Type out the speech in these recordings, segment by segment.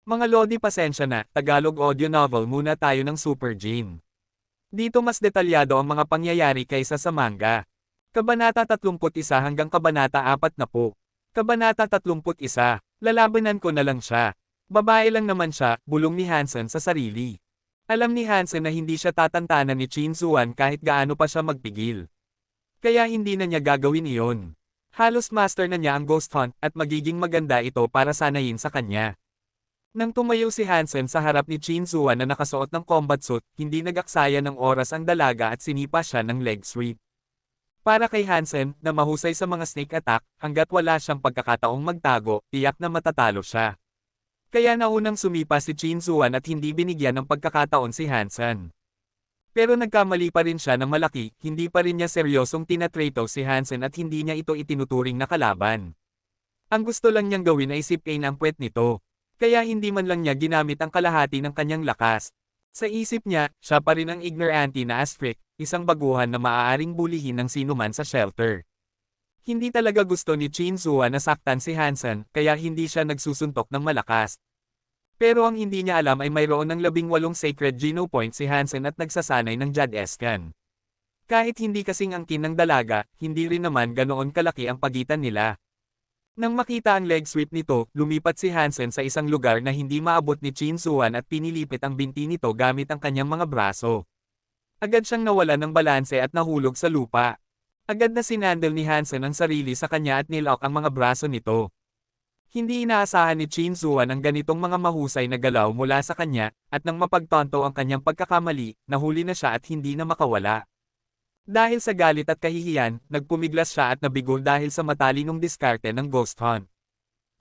Mga Lodi pasensya na, Tagalog audio novel muna tayo ng Super Gene. Dito mas detalyado ang mga pangyayari kaysa sa manga. Kabanata 31 hanggang Kabanata 40. Kabanata 31, lalabanan ko na lang siya. Babae lang naman siya, bulong ni Hansen sa sarili. Alam ni Hansen na hindi siya tatantanan ni Chin Zuan kahit gaano pa siya magpigil. Kaya hindi na niya gagawin iyon. Halos master na niya ang ghost hunt at magiging maganda ito para sanayin sa kanya. Nang tumayo si Hansen sa harap ni Chin Zuan na nakasuot ng combat suit, hindi nag-aksaya ng oras ang dalaga at sinipa siya ng leg sweep. Para kay Hansen, na mahusay sa mga snake attack, hanggat wala siyang pagkakataong magtago, tiyak na matatalo siya. Kaya naunang sumipa si Chin Zuan at hindi binigyan ng pagkakataon si Hansen. Pero nagkamali pa rin siya ng malaki, hindi pa rin niya seryosong tinatrato si Hansen at hindi niya ito itinuturing na kalaban. Ang gusto lang niyang gawin ay sipkain ang puwet nito. Kaya hindi man lang niya ginamit ang kalahati ng kanyang lakas. Sa isip niya, siya pa rin ang ignorante na Astric, isang baguhan na maaaring bulihin ng sinuman sa shelter. Hindi talaga gusto ni Chin Zuan na saktan si Hansen, kaya hindi siya nagsusuntok ng malakas. Pero ang hindi niya alam ay mayroon ng 18 sacred Geno point si Hansen at nagsasanay ng Jad-escan. Kahit hindi kasing angkin ng dalaga, hindi rin naman ganoon kalaki ang pagitan nila. Nang makita ang leg sweep nito, lumipat si Hansen sa isang lugar na hindi maabot ni Chin Zuan at pinilipit ang binti nito gamit ang kanyang mga braso. Agad siyang nawala ng balanse at nahulog sa lupa. Agad na sinandal ni Hansen ang sarili sa kanya at nilock ang mga braso nito. Hindi inaasahan ni Chin Zuan ang ganitong mga mahusay na galaw mula sa kanya, at nang mapagtanto ang kanyang pagkakamali, nahuli na siya at hindi na makawala. Dahil sa galit at kahihiyan, nagpumiglas siya at nabigo dahil sa matalinong diskarte ng ghost hunt.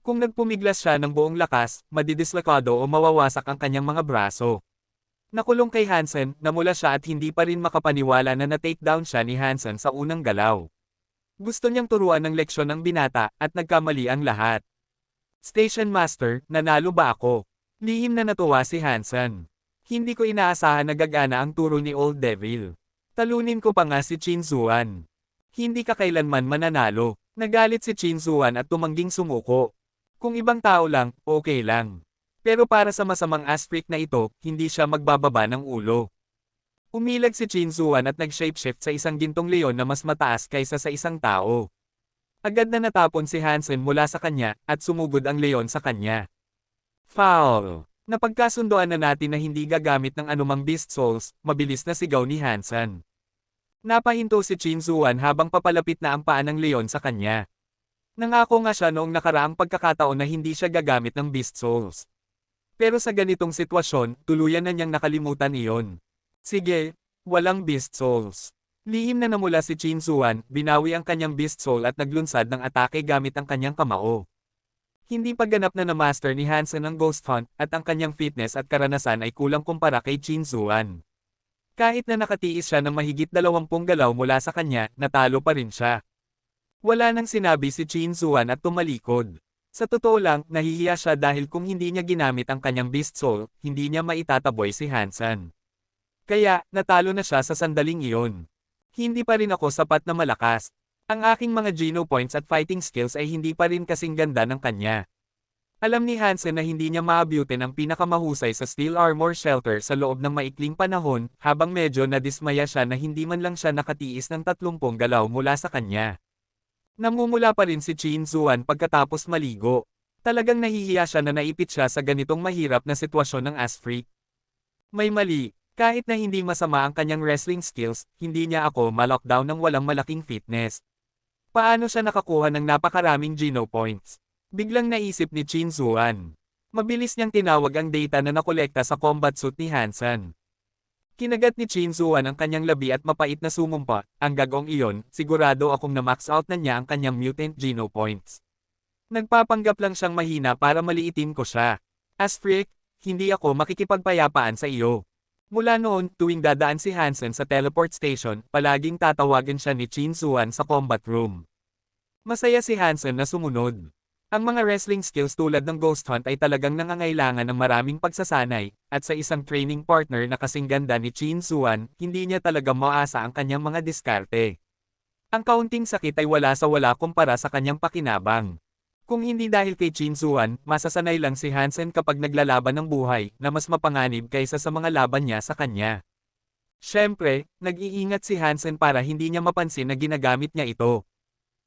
Kung nagpumiglas siya ng buong lakas, madidislokado o mawawasak ang kanyang mga braso. Nakulong kay Hansen, namula siya at hindi pa rin makapaniwala na na-takedown siya ni Hansen sa unang galaw. Gusto niyang turuan ng leksyon ang binata, at nagkamali ang lahat. Station Master, nanalo ba ako? Lihim na natuwa si Hansen. Hindi ko inaasahan na gagana ang turo ni Old Devil. Talunin ko pa nga si Chin Zuan. Hindi ka kailanman mananalo. Nagalit si Chin Zuan at tumangging sumuko. Kung ibang tao lang, okay lang. Pero para sa masamang Astric na ito, hindi siya magbababa ng ulo. Umilag si Chin Zuan at nag-shapeshift sa isang gintong leon na mas mataas kaysa sa isang tao. Agad na natapon si Hansen mula sa kanya, at sumugod ang leon sa kanya. Foul! Napagkasundoan na natin na hindi gagamit ng anumang beast souls, mabilis na sigaw ni Hansen. Napahinto si Chin Zuan habang papalapit na ang paa ng leon sa kanya. Nangako nga siya noong nakaraang pagkakataon na hindi siya gagamit ng beast souls. Pero sa ganitong sitwasyon, tuluyan na niyang nakalimutan iyon. Sige, walang beast souls. Lihim na namula si Chin Zuan, binawi ang kanyang beast soul at naglunsad ng atake gamit ang kanyang kamao. Hindi pa ganap na na-master ni Hansen ang ghost hunt, at ang kanyang fitness at karanasan ay kulang kumpara kay Chin Zuan. Kahit na nakatiis siya ng mahigit 20 galaw mula sa kanya, natalo pa rin siya. Wala nang sinabi si Chin Zuan at tumalikod. Sa totoo lang, nahihiya siya dahil kung hindi niya ginamit ang kanyang beast soul, hindi niya maitataboy si Hansen. Kaya, natalo na siya sa sandaling iyon. Hindi pa rin ako sapat na malakas. Ang aking mga Geno points at fighting skills ay hindi pa rin kasing ganda ng kanya. Alam ni Hansen na hindi niya maabutin ang pinakamahusay sa Steel Armor Shelter sa loob ng maikling panahon, habang medyo nadismaya siya na hindi man lang siya nakatiis ng 30 galaw mula sa kanya. Namumula pa rin si Chin Zuan pagkatapos maligo. Talagang nahihiya siya na naipit siya sa ganitong mahirap na sitwasyon ng Astric. May mali. Kahit na hindi masama ang kanyang wrestling skills, hindi niya ako ma-lockdown ng walang malaking fitness. Paano siya nakakuha ng napakaraming Geno points? Biglang naisip ni Chin Zuan. Mabilis niyang tinawag ang data na nakolekta sa combat suit ni Hansen. Kinagat ni Chin Zuan ang kanyang labi at mapait na sumumpa, ang gagong iyon, sigurado akong na-max out na niya ang kanyang mutant Geno points. Nagpapanggap lang siyang mahina para maliitin ko siya. Astric, hindi ako makikipagpayapaan sa iyo. Mula noon, tuwing dadaan si Hansen sa teleport station, palaging tatawagan siya ni Chin Zuan sa combat room. Masaya si Hansen na sumunod. Ang mga wrestling skills tulad ng Ghost Hunt ay talagang nangangailangan ng maraming pagsasanay, at sa isang training partner na kasing ganda ni Chin Zuan, hindi niya talaga maasa ang kanyang mga diskarte. Ang kaunting sakit ay wala sa wala kumpara sa kanyang pakinabang. Kung hindi dahil kay Chin Zuan, masasanay lang si Hansen kapag naglalaban ng buhay na mas mapanganib kaysa sa mga laban niya sa kanya. Siyempre, nag-iingat si Hansen para hindi niya mapansin na ginagamit niya ito.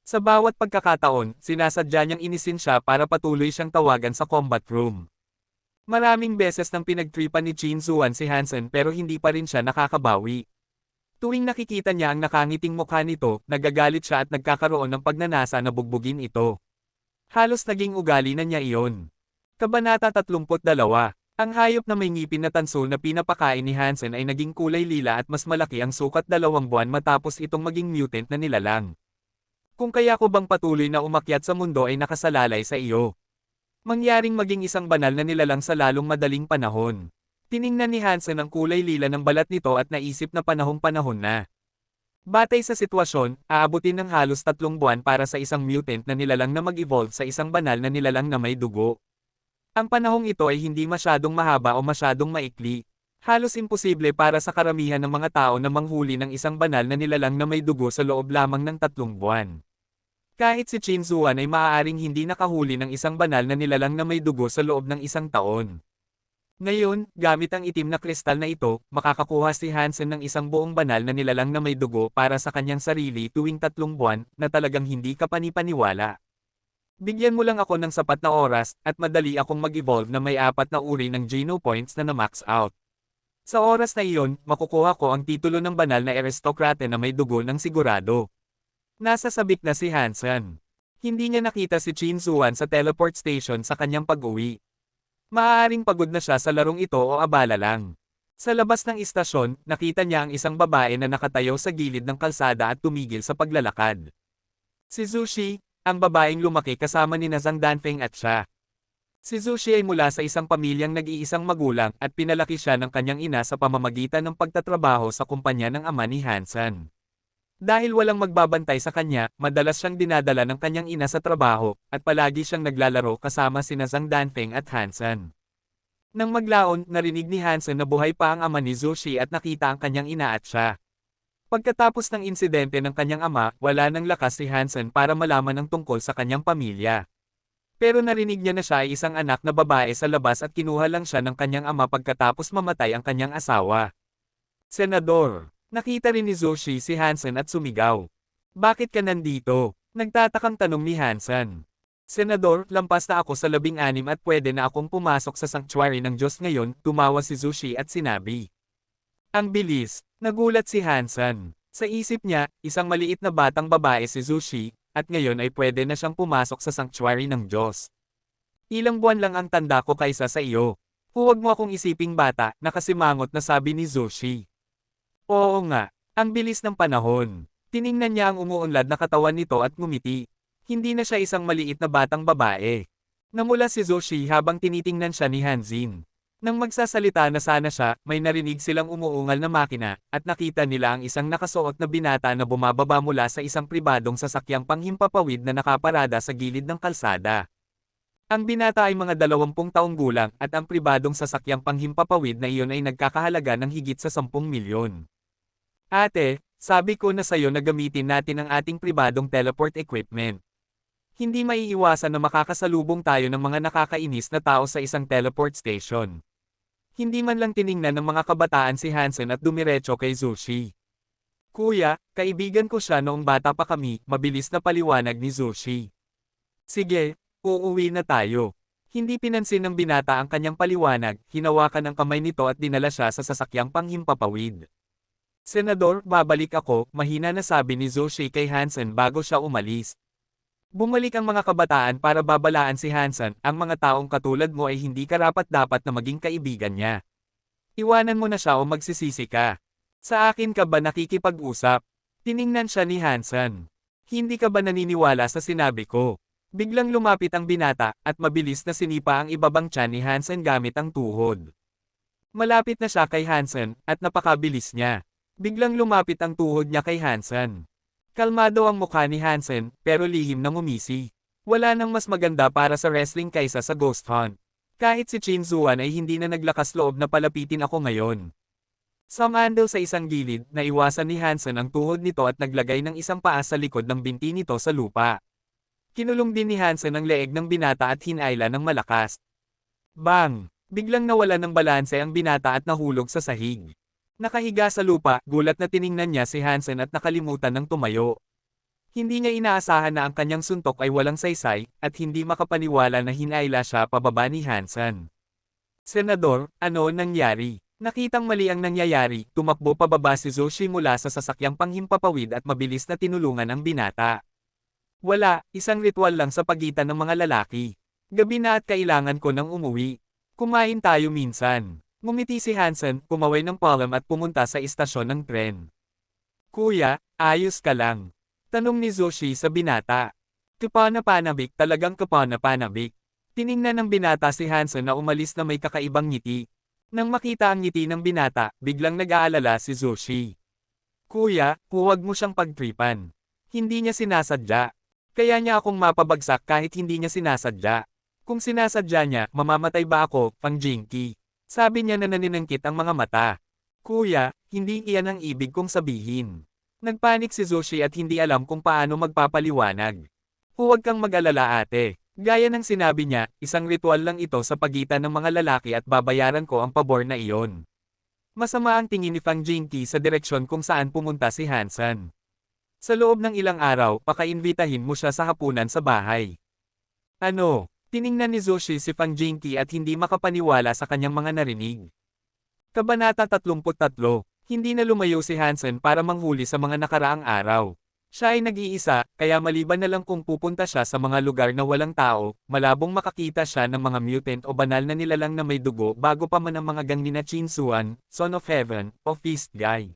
Sa bawat pagkakataon, sinasadya niyang inisin siya para patuloy siyang tawagan sa combat room. Maraming beses nang pinagtripan ni Chin Zuan si Hansen pero hindi pa rin siya nakakabawi. Tuwing nakikita niya ang nakangiting mukha nito, nagagalit siya at nagkakaroon ng pagnanasa na bugbugin ito. Halos naging ugali na niya iyon. Kabanata 32. Ang hayop na may ngipin na tanso na pinapakain ni Hansen ay naging kulay lila at mas malaki ang sukat 2 buwan matapos itong maging mutant na nilalang. Kung kaya ko bang patuloy na umakyat sa mundo ay nakasalalay sa iyo. Mangyaring maging isang banal na nilalang sa lalong madaling panahon. Tiningnan ni Hansen ang kulay lila ng balat nito at naisip na panahon na. Batay sa sitwasyon, aabutin ng halos 3 buwan para sa isang mutant na nilalang na mag-evolve sa isang banal na nilalang na may dugo. Ang panahong ito ay hindi masyadong mahaba o masyadong maikli. Halos imposible para sa karamihan ng mga tao na manghuli ng isang banal na nilalang na may dugo sa loob lamang ng 3 buwan. Kahit si Chin Zuan ay maaaring hindi nakahuli ng isang banal na nilalang na may dugo sa loob ng 1 taon. Ngayon, gamit ang itim na kristal na ito, makakakuha si Hansen ng isang buong banal na nilalang na may dugo para sa kanyang sarili tuwing 3 buwan na talagang hindi ka panipaniwala. Bigyan mo lang ako ng sapat na oras at madali akong mag-evolve na may 4 na uri ng Geno points na na-max out. Sa oras na iyon, makukuha ko ang titulo ng banal na aristokrate na may dugo ng sigurado. Nasa sabik na si Hansen. Hindi niya nakita si Chin Zuan sa teleport station sa kanyang pag-uwi. Maaaring pagod na siya sa larong ito o abala lang. Sa labas ng istasyon, nakita niya ang isang babae na nakatayo sa gilid ng kalsada at tumigil sa paglalakad. Si Zushi, ang babaeng lumaki kasama ni Zhang Danfeng at siya. Si Zushi ay mula sa isang pamilyang nag-iisang magulang at pinalaki siya ng kanyang ina sa pamamagitan ng pagtatrabaho sa kumpanya ng ama ni Hansen. Dahil walang magbabantay sa kanya, madalas siyang dinadala ng kanyang ina sa trabaho, at palagi siyang naglalaro kasama sina Zhang Danfeng at Hansen. Nang maglaon, narinig ni Hansen na buhay pa ang ama ni Zushi at nakita ang kanyang ina at siya. Pagkatapos ng insidente ng kanyang ama, wala nang lakas si Hansen para malaman ang tungkol sa kanyang pamilya. Pero narinig niya na siya ay isang anak na babae sa labas at kinuha lang siya ng kanyang ama pagkatapos mamatay ang kanyang asawa. Senador. Nakita rin ni Zushi si Hansen at sumigaw. Bakit ka nandito? Nagtatakang tanong ni Hansen. Senador, lampas na ako sa 16 at pwede na akong pumasok sa sanctuary ng Diyos ngayon, tumawa si Zushi at sinabi. Ang bilis, nagulat si Hansen. Sa isip niya, isang maliit na batang babae si Zushi, at ngayon ay pwede na siyang pumasok sa sanctuary ng Diyos. Ilang buwan lang ang tanda ko kaysa sa iyo. Huwag mo akong isiping bata, nakasimangot na sabi ni Zushi. Oo nga, ang bilis ng panahon. Tiningnan niya ang umuunlad na katawan nito at ngumiti. Hindi na siya isang maliit na batang babae. Namula si Zushi habang tinitingnan siya ni Hanzin. Nang magsasalita na sana siya, may narinig silang umuungal na makina, at nakita nila ang isang nakasuot na binata na bumababa mula sa isang pribadong sasakyang panghimpapawid na nakaparada sa gilid ng kalsada. Ang binata ay mga 20 taong gulang at ang pribadong sasakyang panghimpapawid na iyon ay nagkakahalaga ng higit sa 10 milyon. Ate, sabi ko na sa'yo na gamitin natin ang ating pribadong teleport equipment. Hindi maiiwasan na makakasalubong tayo ng mga nakakainis na tao sa isang teleport station. Hindi man lang tiningnan ng mga kabataan si Hansen at dumiretso kay Zushi. Kuya, kaibigan ko siya noong bata pa kami, mabilis na paliwanag ni Zushi. Sige, uuwi na tayo. Hindi pinansin ng binata ang kanyang paliwanag, hinawakan ang kamay nito at dinala siya sa sasakyang panghimpapawid. Senador, babalik ako, mahina na sabi ni Zushi kay Hansen bago siya umalis. Bumalik ang mga kabataan para babalaan si Hansen, ang mga taong katulad mo ay hindi karapat-dapat na maging kaibigan niya. Iwanan mo na siya o magsisisi ka. Sa akin ka ba nakikipag-usap? Tiningnan siya ni Hansen. Hindi ka ba naniniwala sa sinabi ko? Biglang lumapit ang binata, at mabilis na sinipa ang ibabang tiyan ni Hansen gamit ang tuhod. Malapit na siya kay Hansen, at napakabilis niya. Biglang lumapit ang tuhod niya kay Hansen. Kalmado ang mukha ni Hansen, pero lihim na ngumisi. Wala nang mas maganda para sa wrestling kaysa sa Ghost Hunt. Kahit si Chin Zuan ay hindi na naglakas loob na palapitin ako ngayon. Sumandal sa isang gilid, naiwasan ni Hansen ang tuhod nito at naglagay ng isang paa sa likod ng binti nito sa lupa. Kinulong din ni Hansen ang leeg ng binata at hinayla ng malakas. Bang! Biglang nawalan ng balanse ang binata at nahulog sa sahig. Nakahiga sa lupa, gulat na tiningnan niya si Hansen at nakalimutan ng tumayo. Hindi niya inaasahan na ang kanyang suntok ay walang saysay, at hindi makapaniwala na hinayla siya pababa ni Hansen. Senador, ano nangyari? Nakitang mali ang nangyayari, tumakbo pababa si Zoshi mula sa sasakyang panghimpapawid at mabilis na tinulungan ang binata. Wala, isang ritual lang sa pagitan ng mga lalaki. Gabi na at kailangan ko nang umuwi. Kumain tayo minsan. Ngumiti si Hansen, kumaway ng palm at pumunta sa istasyon ng tren. Kuya, ayos ka lang? Tanong ni Zoshi sa binata. Kapana-panabik, talagang kapana-panabik. Tiningnan ng binata si Hansen na umalis na may kakaibang ngiti. Nang makita ang ngiti ng binata, biglang nag-aalala si Zoshi. Kuya, huwag mo siyang pagtripan. Hindi niya sinasadya. Kaya niya akong mapabagsak kahit hindi niya sinasadya. Kung sinasadya niya, mamamatay ba ako, Pang Jinky? Sabi niya na naninangkit ang mga mata. Kuya, hindi iyan ang ibig kong sabihin. Nagpanik si Zoshi at hindi alam kung paano magpapaliwanag. Huwag kang mag-alala ate. Gaya ng sinabi niya, isang ritual lang ito sa pagitan ng mga lalaki at babayaran ko ang pabor na iyon. Masama ang tingin ni Pang Jinky sa direksyon kung saan pumunta si Hansen. Sa loob ng ilang araw, pakaimbitahin mo siya sa hapunan sa bahay. Ano? Tiningnan ni Zoshi si Pang Jinky at hindi makapaniwala sa kanyang mga narinig. Kabanata 33. Hindi na lumayo si Hansen para manghuli sa mga nakaraang araw. Siya ay nag-iisa, kaya maliban na lang kung pupunta siya sa mga lugar na walang tao, malabong makakita siya ng mga mutant o banal na nilalang na may dugo bago pa man ang mga gangli na Chinsuan, Son of Heaven, o Feast Guy.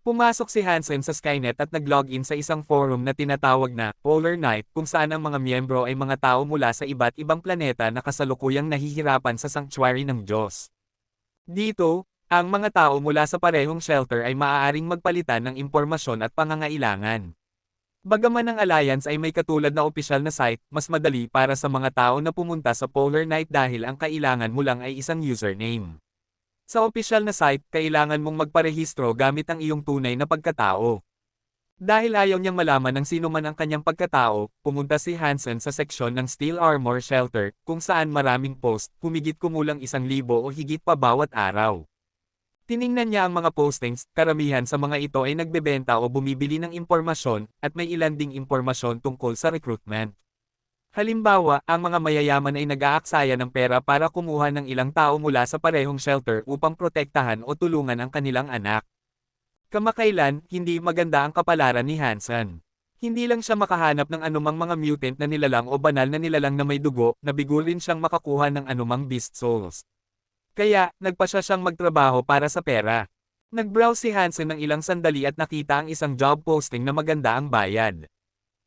Pumasok si Hansen sa Skynet at nag-login sa isang forum na tinatawag na Polar Night kung saan ang mga miyembro ay mga tao mula sa iba't ibang planeta na kasalukuyang nahihirapan sa sanctuary ng Diyos. Dito, ang mga tao mula sa parehong shelter ay maaaring magpalitan ng impormasyon at pangangailangan. Bagaman ang Alliance ay may katulad na opisyal na site, mas madali para sa mga tao na pumunta sa Polar Night dahil ang kailangan mo lang ay isang username. Sa opisyal na site, kailangan mong magparehistro gamit ang iyong tunay na pagkatao. Dahil ayaw niyang malaman ng sino man ang kanyang pagkatao, pumunta si Hansen sa seksyon ng Steel Armor Shelter, kung saan maraming post, humigit kumulang 1,000 o higit pa bawat araw. Tiningnan niya ang mga postings, karamihan sa mga ito ay nagbebenta o bumibili ng impormasyon, at may ilan ding impormasyon tungkol sa recruitment. Halimbawa, ang mga mayayaman ay nag-aaksaya ng pera para kumuha ng ilang tao mula sa parehong shelter upang protektahan o tulungan ang kanilang anak. Kamakailan, hindi maganda ang kapalaran ni Hansen. Hindi lang siya makahanap ng anumang mga mutant na nilalang o banal na nilalang na may dugo, nabigo rin siyang makakuha ng anumang beast souls. Kaya, nagpasya siyang magtrabaho para sa pera. Nag-browse si Hansen ng ilang sandali at nakita ang isang job posting na maganda ang bayad.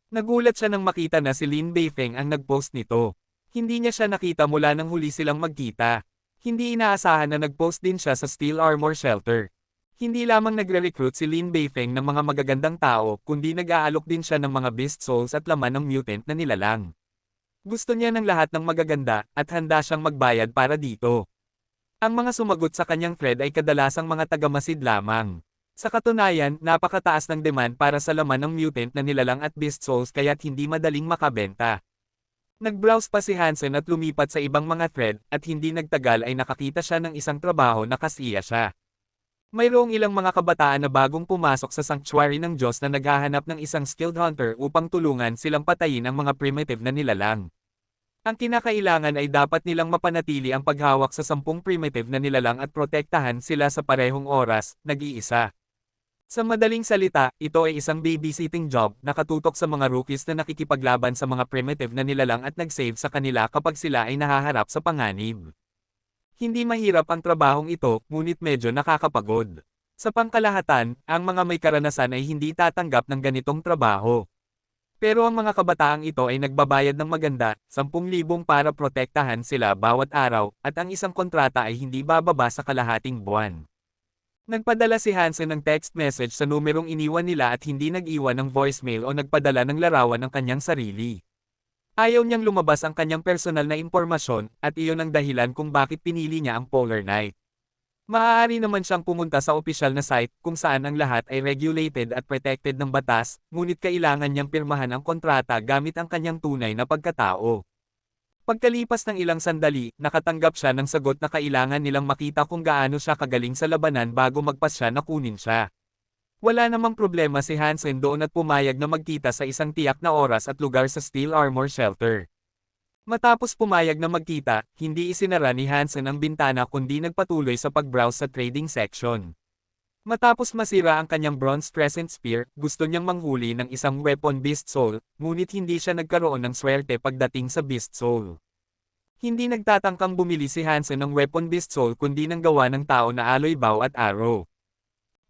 Nagulat siya nang makita na si Lin Beifeng ang nag-post nito. Hindi niya siya nakita mula nang huli silang magkita. Hindi inaasahan na nag-post din siya sa Steel Armor Shelter. Hindi lamang nagre-recruit si Lin Beifeng ng mga magagandang tao, kundi nag-aalok din siya ng mga beast souls at laman ng mutant na nilalang. Gusto niya ng lahat ng magaganda, at handa siyang magbayad para dito. Ang mga sumagot sa kanyang thread ay kadalasang mga tagamasid lamang. Sa katunayan, napakataas ng demand para sa laman ng mutant na nilalang at beast souls kaya't hindi madaling makabenta. Nag-browse pa si Hansen at lumipat sa ibang mga thread, at hindi nagtagal ay nakakita siya ng isang trabaho na kasiya siya. Mayroong ilang mga kabataan na bagong pumasok sa sanctuary ng Diyos na naghahanap ng isang skilled hunter upang tulungan silang patayin ang mga primitive na nilalang. Ang kinakailangan ay dapat nilang mapanatili ang paghawak sa 10 primitive na nilalang at protektahan sila sa parehong oras, nag-iisa. Sa madaling salita, ito ay isang babysitting job na katutok sa mga rookies na nakikipaglaban sa mga primitive na nilalang at nag-save sa kanila kapag sila ay nahaharap sa panganib. Hindi mahirap ang trabahong ito, ngunit medyo nakakapagod. Sa pangkalahatan, ang mga may karanasan ay hindi tatanggap ng ganitong trabaho. Pero ang mga kabataang ito ay nagbabayad ng maganda, 10,000 para protektahan sila bawat araw, at ang isang kontrata ay hindi bababa sa kalahating buwan. Nagpadala si Hansen ng text message sa numerong iniwan nila at hindi nag-iwan ng voicemail o nagpadala ng larawan ng kanyang sarili. Ayaw niyang lumabas ang kanyang personal na impormasyon, at iyon ang dahilan kung bakit pinili niya ang Polar Night. Maaari naman siyang pumunta sa opisyal na site kung saan ang lahat ay regulated at protected ng batas, ngunit kailangan niyang pirmahan ang kontrata gamit ang kanyang tunay na pagkatao. Pagkalipas ng ilang sandali, nakatanggap siya ng sagot na kailangan nilang makita kung gaano siya kagaling sa labanan bago magpasya na kunin siya. Wala namang problema si Hansen doon at pumayag na magkita sa isang tiyak na oras at lugar sa Steel Armor Shelter. Matapos pumayag na magkita, hindi isinara ni Hansen ang bintana kundi nagpatuloy sa pag-browse sa trading section. Matapos masira ang kanyang Bronze Crescent Spear, gusto niyang manghuli ng isang weapon Beast Soul, ngunit hindi siya nagkaroon ng swerte pagdating sa Beast Soul. Hindi nagtatangkang bumili si Hansen ng weapon Beast Soul kundi ng gawa ng tao na alloy bow at arrow.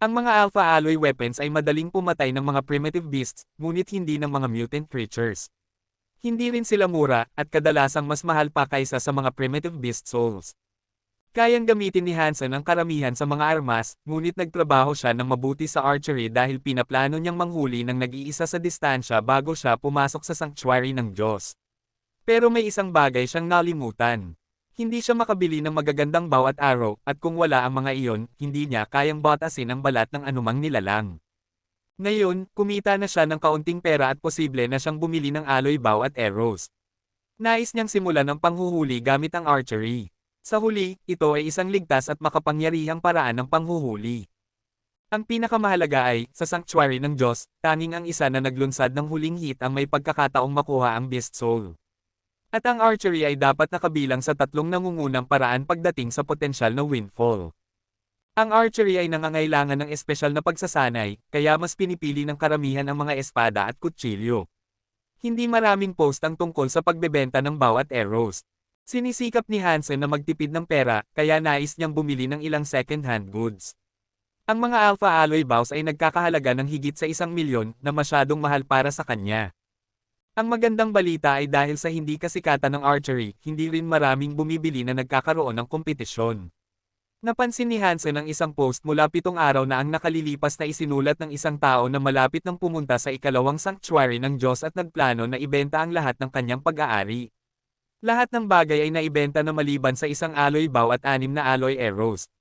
Ang mga alpha alloy weapons ay madaling pumatay ng mga primitive beasts, ngunit hindi ng mga mutant creatures. Hindi rin sila mura, at kadalasang mas mahal pa kaysa sa mga primitive beast souls. Kayang gamitin ni Hansen ang karamihan sa mga armas, ngunit nagtrabaho siya ng mabuti sa archery dahil pinaplano niyang manghuli ng nag-iisa sa distansya bago siya pumasok sa sanctuary ng Diyos. Pero may isang bagay siyang nalimutan. Hindi siya makabili ng magagandang bow at arrow, at kung wala ang mga iyon, hindi niya kayang batasin ang balat ng anumang nilalang. Ngayon, kumita na siya ng kaunting pera at posible na siyang bumili ng alloy bow at arrows. Nais niyang simulan ang panghuhuli gamit ang archery. Sa huli, ito ay isang ligtas at makapangyarihang paraan ng panghuhuli. Ang pinakamahalaga ay, sa sanctuary ng Diyos, tanging ang isa na naglunsad ng huling hit ang may pagkakataong makuha ang Beast Soul. At ang archery ay dapat nakabilang sa tatlong nangungunang paraan pagdating sa potensyal na windfall. Ang archery ay nangangailangan ng espesyal na pagsasanay, kaya mas pinipili ng karamihan ang mga espada at kutsilyo. Hindi maraming post ang tungkol sa pagbebenta ng bow at arrows. Sinisikap ni Hansen na magtipid ng pera, kaya nais niyang bumili ng ilang second-hand goods. Ang mga alpha alloy bows ay nagkakahalaga ng higit sa 1,000,000 na masyadong mahal para sa kanya. Ang magandang balita ay dahil sa hindi kasikatan ng archery, hindi rin maraming bumibili na nagkakaroon ng kompetisyon. Napansin ni Hansen ang isang post mula 7 araw na ang nakalilipas na isinulat ng isang tao na malapit nang pumunta sa ikalawang sanctuary ng Diyos at nagplano na ibenta ang lahat ng kanyang pag-aari. Lahat ng bagay ay naibenta na maliban sa isang alloy bow at 6 na alloy arrows.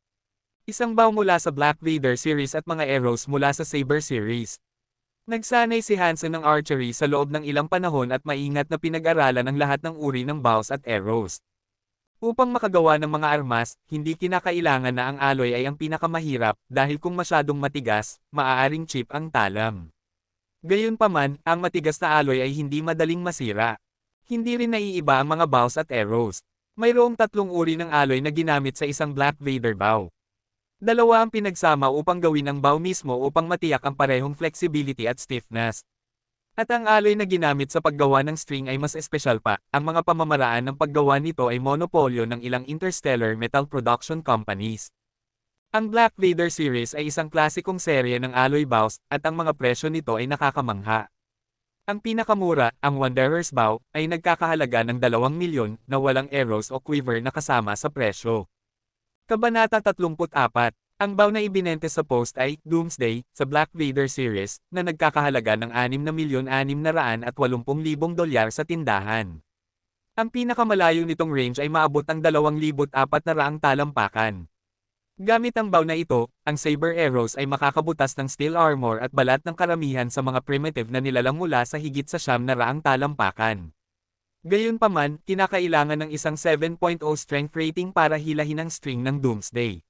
Isang bow mula sa Black Raider series at mga arrows mula sa Saber series. Nagsanay si Hansen ng archery sa loob ng ilang panahon at maingat na pinag-aralan ang lahat ng uri ng bows at arrows. Upang makagawa ng mga armas, hindi kinakailangan na ang alloy ay ang pinakamahirap dahil kung masyadong matigas, maaaring chip ang talam. Gayunpaman, ang matigas na alloy ay hindi madaling masira. Hindi rin naiiba ang mga bows at arrows. Mayroong 3 uri ng alloy na ginamit sa isang Black Raider bow. 2 ang pinagsama upang gawin ang bow mismo upang matiyak ang parehong flexibility at stiffness. At ang alloy na ginamit sa paggawa ng string ay mas espesyal pa. Ang mga pamamaraan ng paggawa nito ay monopolyo ng ilang interstellar metal production companies. Ang Black Raider series ay isang klasikong serye ng alloy bows, at ang mga presyo nito ay nakakamangha. Ang pinakamura, ang Wanderer's Bow, ay nagkakahalaga ng 2,000,000 na walang arrows o quiver na kasama sa presyo. Kabanata 34. Ang bow na ibinente sa post ay Doomsday sa Black Raider series na nagkakahalaga ng $6,680,000 sa tindahan. Ang pinakamalayo nitong range ay maabot ang 2,400 talampakan. Gamit ang bow na ito, ang Saber arrows ay makakabutas ng steel armor at balat ng karamihan sa mga primitive na nilalang mula sa higit sa 900 talampakan. Gayunpaman, kinakailangan ng isang 7.0 strength rating para hilahin ang string ng Doomsday.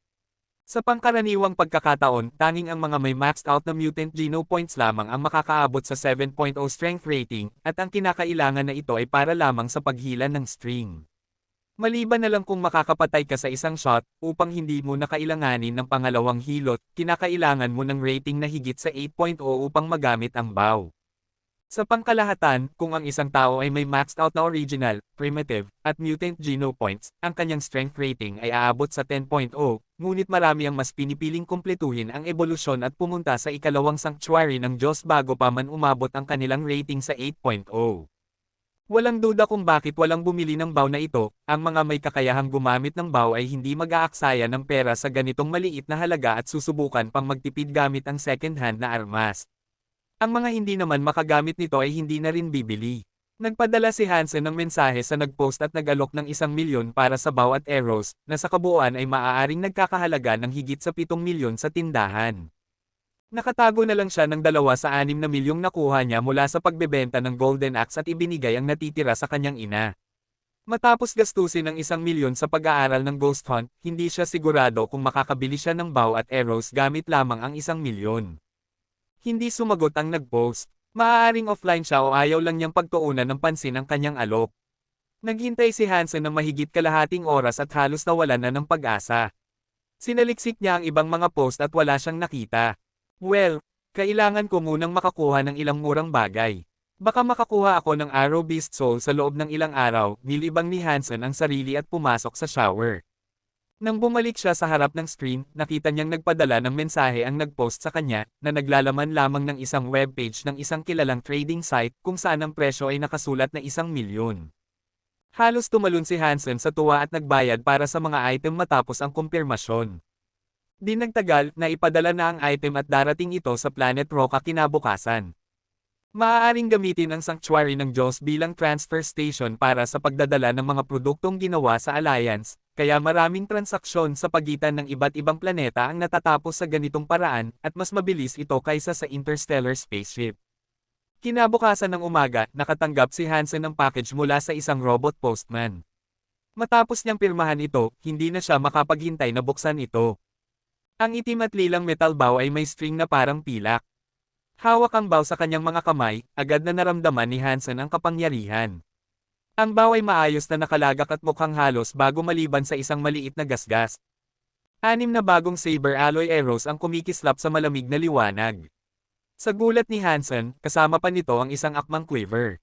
Sa pangkaraniwang pagkakataon, tanging ang mga may maxed out na mutant geno points lamang ang makakaabot sa 7.0 strength rating, at ang kinakailangan na ito ay para lamang sa paghila ng string. Maliban na lang kung makakapatay ka sa isang shot, upang hindi mo na kailanganin ng pangalawang hilot, kinakailangan mo ng rating na higit sa 8.0 upang magamit ang bow. Sa pangkalahatan, kung ang isang tao ay may maxed out na original, primitive, at mutant geno points, ang kanyang strength rating ay aabot sa 10.0, ngunit marami ang mas pinipiling kumpletuhin ang ebolusyon at pumunta sa ikalawang sanctuary ng Diyos bago pa man umabot ang kanilang rating sa 8.0. Walang duda kung bakit walang bumili ng bow na ito, ang mga may kakayahang gumamit ng bow ay hindi mag-aaksaya ng pera sa ganitong maliit na halaga at susubukan pang magtipid gamit ang second-hand na armas. Ang mga hindi naman makagamit nito ay hindi na rin bibili. Nagpadala si Hansen ng mensahe sa nagpost at nag-alok ng 1 milyon para sa bawat arrows, na sa kabuuan ay maaaring nagkakahalaga ng higit sa 7 milyon sa tindahan. Nakatago na lang siya ng 2 sa 6 na milyong nakuha niya mula sa pagbebenta ng Golden Axe at ibinigay ang natitira sa kanyang ina. Matapos gastusin ng 1 milyon sa pag-aaral ng Ghost Hunt, hindi siya sigurado kung makakabili siya ng bow at arrows gamit lamang ang 1 milyon. Hindi sumagot ang nag-post. Maaaring offline siya o ayaw lang niyang pagtuunan ng pansin ang kanyang alok. Naghintay si Hansen ng mahigit kalahating oras at halos nawalan na ng pag-asa. Sinaliksik niya ang ibang mga post at wala siyang nakita. Well, kailangan ko munang makakuha ng ilang murang bagay. Baka makakuha ako ng Arrow Beast Soul sa loob ng ilang araw, nilibang ni Hansen ang sarili at pumasok sa shower. Nang bumalik siya sa harap ng screen, nakita niyang nagpadala ng mensahe ang nag-post sa kanya, na naglalaman lamang ng isang webpage ng isang kilalang trading site kung saan ang presyo ay nakasulat na 1 milyon. Halos tumalon si Hansen sa tuwa at nagbayad para sa mga item matapos ang kumpirmasyon. Di nagtagal, naipadala na ang item at darating ito sa Planet Roca kinabukasan. Maaaring gamitin ang Sanctuary ng Diyos bilang transfer station para sa pagdadala ng mga produktong ginawa sa Alliance, kaya maraming transaksyon sa pagitan ng iba't ibang planeta ang natatapos sa ganitong paraan, at mas mabilis ito kaysa sa interstellar spaceship. Kinabukasan ng umaga, nakatanggap si Hansen ng package mula sa isang robot postman. Matapos niyang pirmahan ito, hindi na siya makapaghintay na buksan ito. Ang itim at lilang metal bow ay may string na parang pilak. Hawak ang bow sa kanyang mga kamay, agad na naramdaman ni Hansen ang kapangyarihan. Ang bow ay maayos na nakalagak at mukhang halos bago maliban sa isang maliit na gasgas. 6 na bagong saber alloy arrows ang kumikislap sa malamig na liwanag. Sa gulat ni Hansen, kasama pa nito ang isang akmang quiver.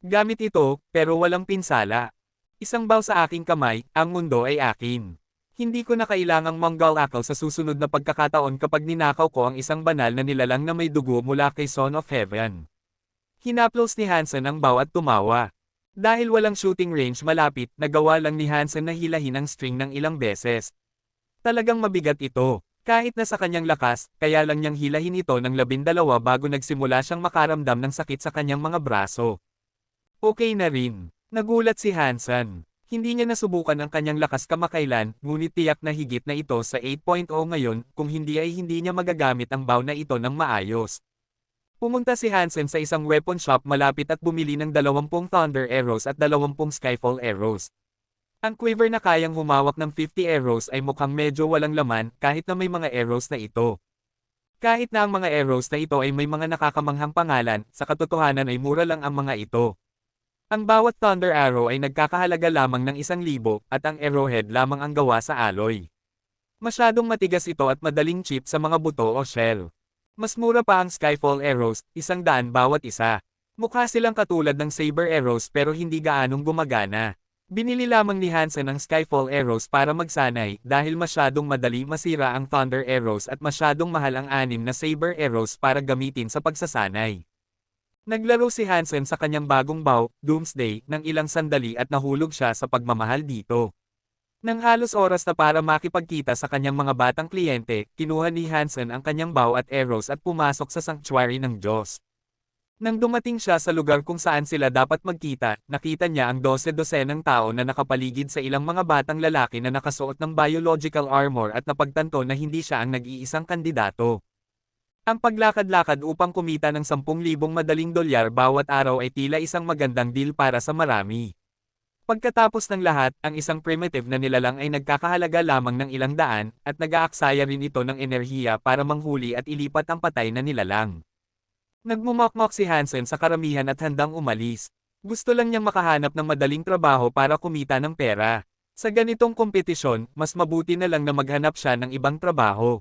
Gamit ito, pero walang pinsala. Isang bow sa aking kamay, ang mundo ay akin. Hindi ko na kailangang manggalackle sa susunod na pagkakataon kapag ninakaw ko ang isang banal na nilalang na may dugo mula kay Son of Heaven. Hinaplos ni Hansen ang bow at tumawa. Dahil walang shooting range malapit, nagawa lang ni Hansen na hilahin ang string ng ilang beses. Talagang mabigat ito. Kahit na sa kanyang lakas, kaya lang niyang hilahin ito ng 12 bago nagsimula siyang makaramdam ng sakit sa kanyang mga braso. Okay na rin. Nagulat si Hansen. Hindi niya nasubukan ang kanyang lakas kamakailan, ngunit tiyak na higit na ito sa 8.0 ngayon, kung hindi ay hindi niya magagamit ang bow na ito ng maayos. Pumunta si Hansen sa isang weapon shop malapit at bumili ng 20 Thunder Arrows at 20 Skyfall Arrows. Ang quiver na kayang humawak ng 50 arrows ay mukhang medyo walang laman kahit na may mga arrows na ito. Kahit na ang mga arrows na ito ay may mga nakakamanghang pangalan, sa katotohanan ay mura lang ang mga ito. Ang bawat Thunder Arrow ay nagkakahalaga lamang ng 1,000 at ang arrowhead lamang ang gawa sa alloy. Masyadong matigas ito at madaling chip sa mga buto o shell. Mas mura pa ang Skyfall Arrows, 100 bawat isa. Mukha silang katulad ng Saber Arrows pero hindi gaanong gumagana. Binili lamang ni Hansen ang Skyfall Arrows para magsanay dahil masyadong madali masira ang Thunder Arrows at masyadong mahal ang 6 na Saber Arrows para gamitin sa pagsasanay. Naglaro si Hansen sa kanyang bagong bow, Doomsday, ng ilang sandali at nahulog siya sa pagmamahal dito. Nang halos oras na para makipagkita sa kanyang mga batang kliyente, kinuha ni Hansen ang kanyang bow at arrows at pumasok sa Sanctuary ng Diyos. Nang dumating siya sa lugar kung saan sila dapat magkita, nakita niya ang 12-dosenang tao na nakapaligid sa ilang mga batang lalaki na nakasuot ng biological armor at napagtanto na hindi siya ang nag-iisang kandidato. Ang paglakad-lakad upang kumita ng 10,000 madaling dolyar bawat araw ay tila isang magandang deal para sa marami. Pagkatapos ng lahat, ang isang primitive na nilalang ay nagkakahalaga lamang ng ilang daan, at nag-aaksaya rin ito ng enerhiya para manghuli at ilipat ang patay na nilalang. Nagmumokmok si Hansen sa karamihan at handang umalis. Gusto lang niyang makahanap ng madaling trabaho para kumita ng pera. Sa ganitong kompetisyon, mas mabuti na lang na maghanap siya ng ibang trabaho.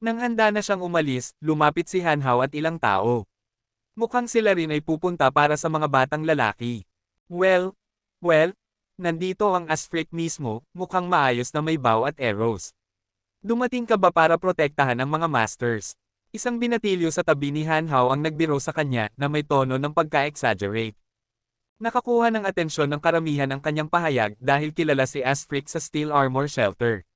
Nang handa na siyang umalis, lumapit si Hanhao at ilang tao. Mukhang sila rin ay pupunta para sa mga batang lalaki. Well, nandito ang Asfric mismo, mukhang maayos na may bow at arrows. Dumating ka ba para protektahan ang mga masters? Isang binatilyo sa tabi ni Hanhao ang nagbiro sa kanya na may tono ng pagka-exaggerate. Nakakuha ng atensyon ng karamihan ang kanyang pahayag dahil kilala si Asfric sa Steel Armor Shelter.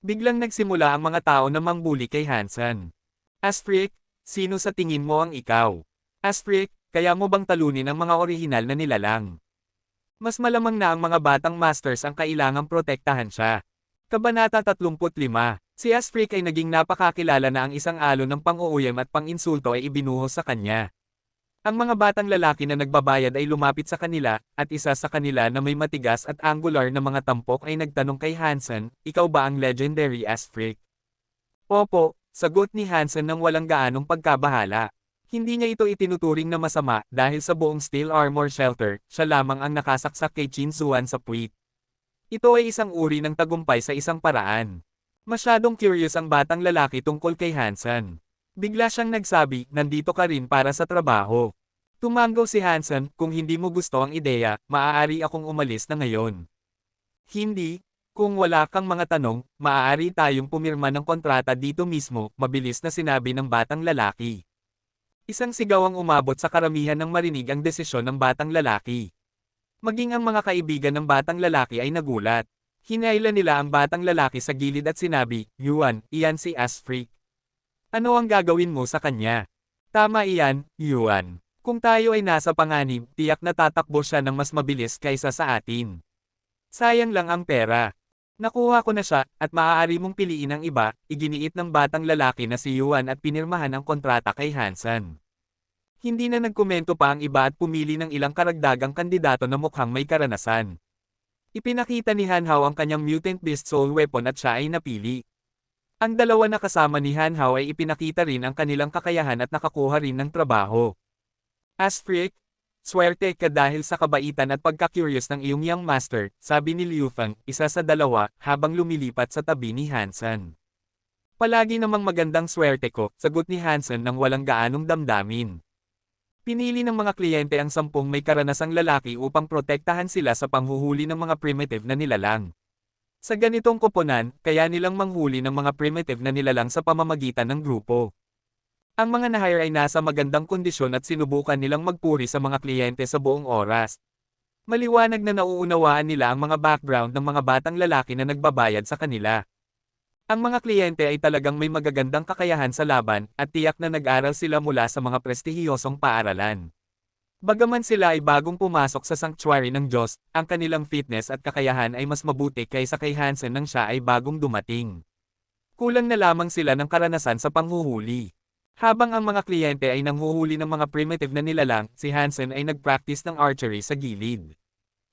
Biglang nagsimula ang mga tao na mangbuli kay Hansen. Asfric, sino sa tingin mo ang ikaw? Asfric, kaya mo bang talunin ang mga orihinal na nilalang? Mas malamang na ang mga batang masters ang kailangang protektahan siya. Kabanata 35. Si Asfric ay naging napakakilala na ang isang alon ng pang-uuyam at pang-insulto ay ibinuhos sa kanya. Ang mga batang lalaki na nagbabayad ay lumapit sa kanila, at isa sa kanila na may matigas at angular na mga tampok ay nagtanong kay Hansen, "Ikaw ba ang legendary Asfric?" "Opo," sagot ni Hansen nang walang gaanong pagkabahala. Hindi niya ito itinuturing na masama dahil sa buong steel armor shelter, siya lamang ang nakasaksak kay Qin Zuan sa puwit. Ito ay isang uri ng tagumpay sa isang paraan. Masyadong curious ang batang lalaki tungkol kay Hansen. Bigla siyang nagsabi, "Nandito ka rin para sa trabaho." Tumango si Hansen, "Kung hindi mo gusto ang ideya, maaari akong umalis na ngayon." "Hindi. Kung wala kang mga tanong, maaari tayong pumirma ng kontrata dito mismo," mabilis na sinabi ng batang lalaki. Isang sigaw ang umabot sa karamihan ng marinig ang desisyon ng batang lalaki. Maging ang mga kaibigan ng batang lalaki ay nagulat. Hinailan nila ang batang lalaki sa gilid at sinabi, "Yuan, iyan si Asfric. Ano ang gagawin mo sa kanya?" "Tama iyan, Yuan. Kung tayo ay nasa panganib, tiyak na tatakbo siya ng mas mabilis kaysa sa atin. Sayang lang ang pera. Nakuha ko na siya, at maaari mong piliin ang iba," iginiit ng batang lalaki na si Yuan at pinirmahan ang kontrata kay Hansen. Hindi na nagkomento pa ang iba at pumili ng ilang karagdagang kandidato na mukhang may karanasan. Ipinakita ni Hanhao ang kanyang Mutant Beast Soul Weapon at siya ay napili. Ang dalawa na kasama ni Hanhao ay ipinakita rin ang kanilang kakayahan at nakakuha rin ng trabaho. "Asfric, swerte ka dahil sa kabaitan at pagka-curious ng iyong young master," sabi ni Liu Feng, isa sa dalawa, habang lumilipat sa tabi ni Hansen. "Palagi namang magandang swerte ko," sagot ni Hansen nang walang gaanong damdamin. Pinili ng mga kliyente ang 10 may karanasang lalaki upang protektahan sila sa panghuhuli ng mga primitive na nilalang. Sa ganitong koponan, kaya nilang manghuli ng mga primitive na nilalang sa pamamagitan ng grupo. Ang mga na-hire ay nasa magandang kondisyon at sinubukan nilang magpuri sa mga kliyente sa buong oras. Maliwanag na nauunawaan nila ang mga background ng mga batang lalaki na nagbabayad sa kanila. Ang mga kliyente ay talagang may magagandang kakayahan sa laban, at tiyak na nag-aral sila mula sa mga prestihiyosong paaralan. Bagaman sila ay bagong pumasok sa sanctuary ng Diyos, ang kanilang fitness at kakayahan ay mas mabuti kaysa kay Hansen nang siya ay bagong dumating. Kulang na lamang sila ng karanasan sa panghuhuli. Habang ang mga kliyente ay nanghuhuli ng mga primitive na nilalang, si Hansen ay nag-practice ng archery sa gilid.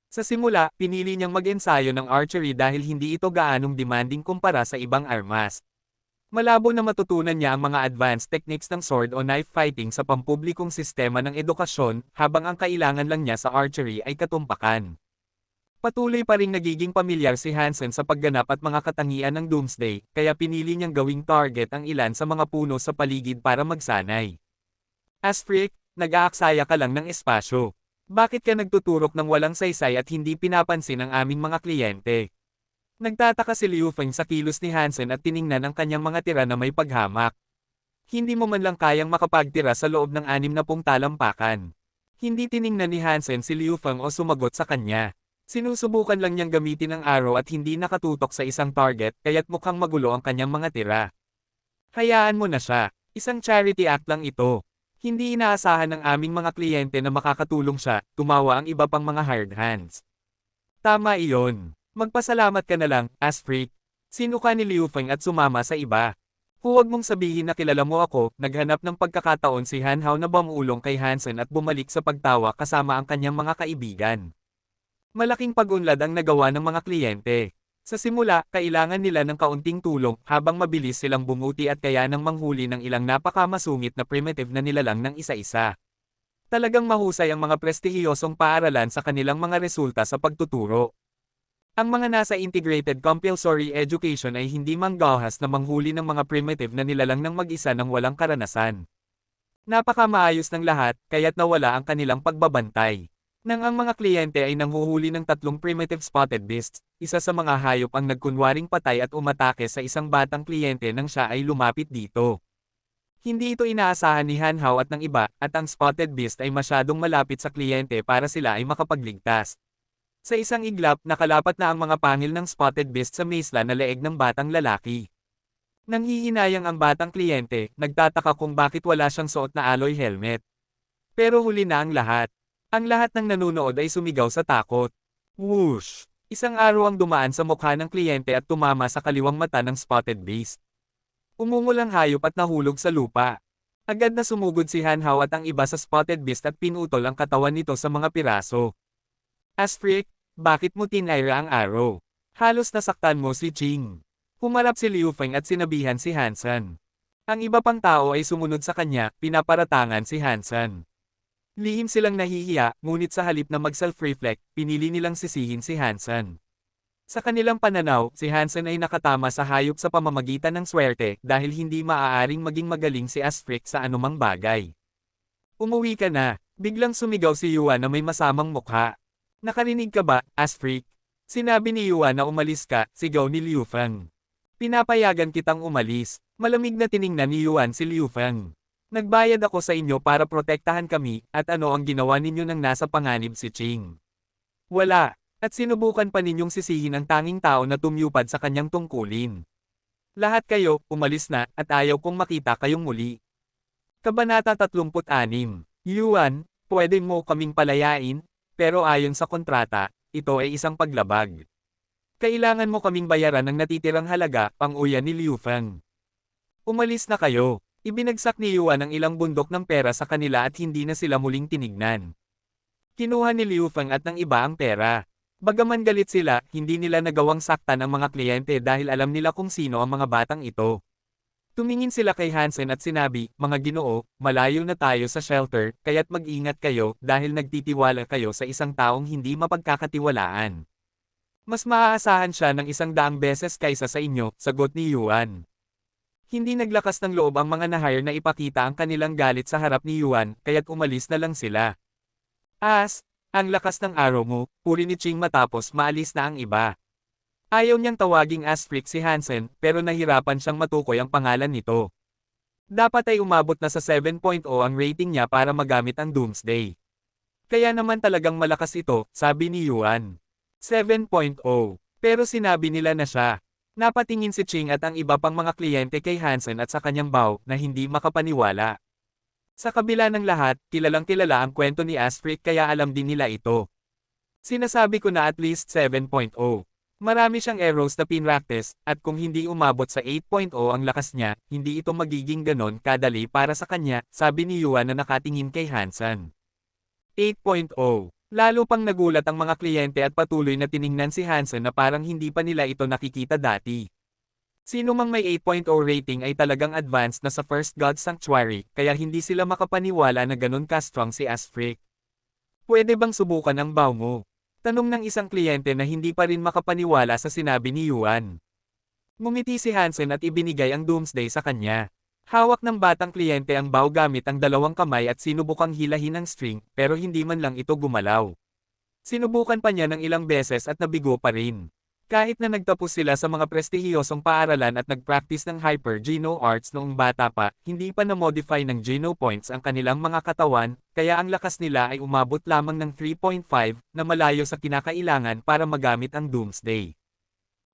Sa simula, pinili niyang mag-ensayo ng archery dahil hindi ito gaanong demanding kumpara sa ibang armas. Malabo na matutunan niya ang mga advanced techniques ng sword o knife fighting sa pampublikong sistema ng edukasyon, habang ang kailangan lang niya sa archery ay katumpakan. Patuloy pa ring nagiging pamilyar si Hansen sa pagganap at mga katangian ng Doomsday, kaya pinili niyang gawing target ang ilan sa mga puno sa paligid para magsanay. "Asfric, nag-aaksaya ka lang ng espasyo. Bakit ka nagtuturok ng walang saysay at hindi pinapansin ang aming mga kliyente?" Nagtataka si Liu Feng sa kilos ni Hansen at tiningnan ang kanyang mga tira na may paghamak. "Hindi mo man lang kayang makapagtira sa loob ng 60 talampakan." Hindi tiningnan ni Hansen si Liu Feng o sumagot sa kanya. Sinusubukan lang niyang gamitin ang arrow at hindi nakatutok sa isang target, kaya't mukhang magulo ang kanyang mga tira. "Hayaan mo na siya. Isang charity act lang ito. Hindi inaasahan ng aming mga kliyente na makakatulong siya," tumawa ang iba pang mga hired hands. "Tama iyon. Magpasalamat ka na lang, Asfric." Sinuka ni Liu Feng at sumama sa iba. "Huwag mong sabihin na kilala mo ako." Naghanap ng pagkakataon si Hanhao na bumulong kay Hansen at bumalik sa pagtawa kasama ang kanyang mga kaibigan. Malaking pag-unlad ang nagawa ng mga kliyente. Sa simula, kailangan nila ng kaunting tulong, habang mabilis silang bumuti at kaya nang manghuli ng ilang napakamasungit na primitive na nilalang ng isa-isa. Talagang mahusay ang mga prestihiyosong paaralan sa kanilang mga resulta sa pagtuturo. Ang mga nasa Integrated Compulsory Education ay hindi manggahas na manghuli ng mga primitive na nilalang ng mag-isa ng walang karanasan. Napakamaayos ng lahat, kaya't nawala ang kanilang pagbabantay. Nang ang mga kliyente ay nanghuhuli ng 3 primitive spotted beasts, isa sa mga hayop ang nagkunwaring patay at umatake sa isang batang kliyente nang siya ay lumapit dito. Hindi ito inaasahan ni Hanhao at ng iba, at ang spotted beast ay masyadong malapit sa kliyente para sila ay makapagligtas. Sa isang iglap, nakalapat na ang mga pangil ng spotted beast sa mesla na leeg ng batang lalaki. Nanghihinayang ang batang kliyente, nagtataka kung bakit wala siyang suot na alloy helmet. Pero huli na ang lahat. Ang lahat ng nanunood ay sumigaw sa takot. Whoosh! Isang araw ang dumaan sa mukha ng kliyente at tumama sa kaliwang mata ng spotted beast. Umungol ang hayop at nahulog sa lupa. Agad na sumugod si Hanhao at ang iba sa spotted beast at pinutol ang katawan nito sa mga piraso. Asfrick, bakit mo tinayra ang arrow? Halos nasaktan mo si Ching. Humarap si Liu Feng at sinabihan si Hansen. Ang iba pang tao ay sumunod sa kanya, pinaparatangan si Hansen. Lihim silang nahihiya, ngunit sa halip na mag-self-reflect, pinili nilang sisihin si Hansen. Sa kanilang pananaw, si Hansen ay nakatama sa hayop sa pamamagitan ng swerte dahil hindi maaaring maging magaling si Asfrick sa anumang bagay. Umuwi ka na, biglang sumigaw si Yuan na may masamang mukha. Nakarinig ka ba, Asfrick? Sinabi ni Yuan na umalis ka, sigaw ni Liu Feng. Pinapayagan kitang umalis. Malamig na tiningnan ni Yuan si Liu Feng. Nagbayad ako sa inyo para protektahan kami, at ano ang ginawa ninyo nang nasa panganib si Ching? Wala, at sinubukan pa ninyong sisihin ang tanging tao na tumyupad sa kanyang tungkulin. Lahat kayo, umalis na, at ayaw kong makita kayong muli. Kabanata 36. Yuan, pwede mo kaming palayain, pero ayon sa kontrata, ito ay isang paglabag. Kailangan mo kaming bayaran ng natitirang halaga, pang-uya ni Liu Feng. Umalis na kayo. Ibinagsak ni Yuan ang ilang bundok ng pera sa kanila at hindi na sila muling tinignan. Kinuha ni Liu Feng at ng iba ang pera. Bagaman galit sila, hindi nila nagawang saktan ang mga kliyente dahil alam nila kung sino ang mga batang ito. Tumingin sila kay Hansen at sinabi, mga ginoo, malayo na tayo sa shelter, kaya't mag-ingat kayo dahil nagtitiwala kayo sa isang taong hindi mapagkakatiwalaan. Mas maaasahan siya ng 100 beses kaysa sa inyo, sagot ni Yuan. Hindi naglakas ng loob ang mga na-hire na ipakita ang kanilang galit sa harap ni Yuan, kaya't umalis na lang sila. Ang lakas ng araw mo, puri ni Ching matapos maalis na ang iba. Ayaw niyang tawaging Asfrick si Hansen, pero nahirapan siyang matukoy ang pangalan nito. Dapat ay umabot na sa 7.0 ang rating niya para magamit ang Doomsday. Kaya naman talagang malakas ito, sabi ni Yuan. 7.0. Pero sinabi nila na siya. Napatingin si Ching at ang iba pang mga kliyente kay Hansen at sa kanyang bow na hindi makapaniwala. Sa kabila ng lahat, kilalang-kilala ang kwento ni Asfrick kaya alam din nila ito. Sinasabi ko na at least 7.0. Marami siyang arrows na pinractice, at kung hindi umabot sa 8.0 ang lakas niya, hindi ito magiging ganon kadali para sa kanya, sabi ni Yuan na nakatingin kay Hansen. 8.0. Lalo pang nagulat ang mga kliyente at patuloy na tiningnan si Hansen na parang hindi pa nila ito nakikita dati. Sino mang may 8.0 rating ay talagang advanced na sa First God Sanctuary, kaya hindi sila makapaniwala na ganun ka-strong si Asfrick. Pwede bang subukan ang bow mo? Tanong ng isang kliyente na hindi pa rin makapaniwala sa sinabi ni Yuan. Ngumiti si Hansen at ibinigay ang Doomsday sa kanya. Hawak ng batang kliyente ang bow gamit ang dalawang kamay at sinubukang hilahin ang string, pero hindi man lang ito gumalaw. Sinubukan pa niya ng ilang beses at nabigo pa rin. Kahit na nagtapos sila sa mga prestihiyosong paaralan at nag-practice ng Hyper Geno Arts noong bata pa, hindi pa na-modify ng Geno Points ang kanilang mga katawan, kaya ang lakas nila ay umabot lamang ng 3.5 na malayo sa kinakailangan para magamit ang Doomsday.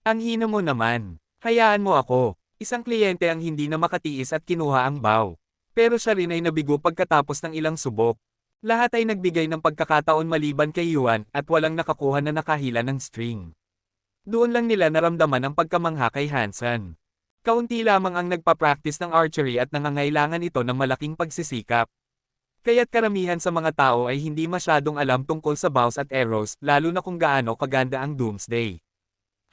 Ang hina mo naman. Hayaan mo ako. Isang kliyente ang hindi na makatiis at kinuha ang bow. Pero siya rin ay nabigo pagkatapos ng ilang subok. Lahat ay nagbigay ng pagkakataon maliban kay Yuan at walang nakakuha na nakahila ng string. Doon lang nila naramdaman ang pagkamangha kay Hansen. Kaunti lamang ang nagpa-practice ng archery at nangangailangan ito ng malaking pagsisikap. Kaya't karamihan sa mga tao ay hindi masyadong alam tungkol sa bows at arrows, lalo na kung gaano kaganda ang Doomsday.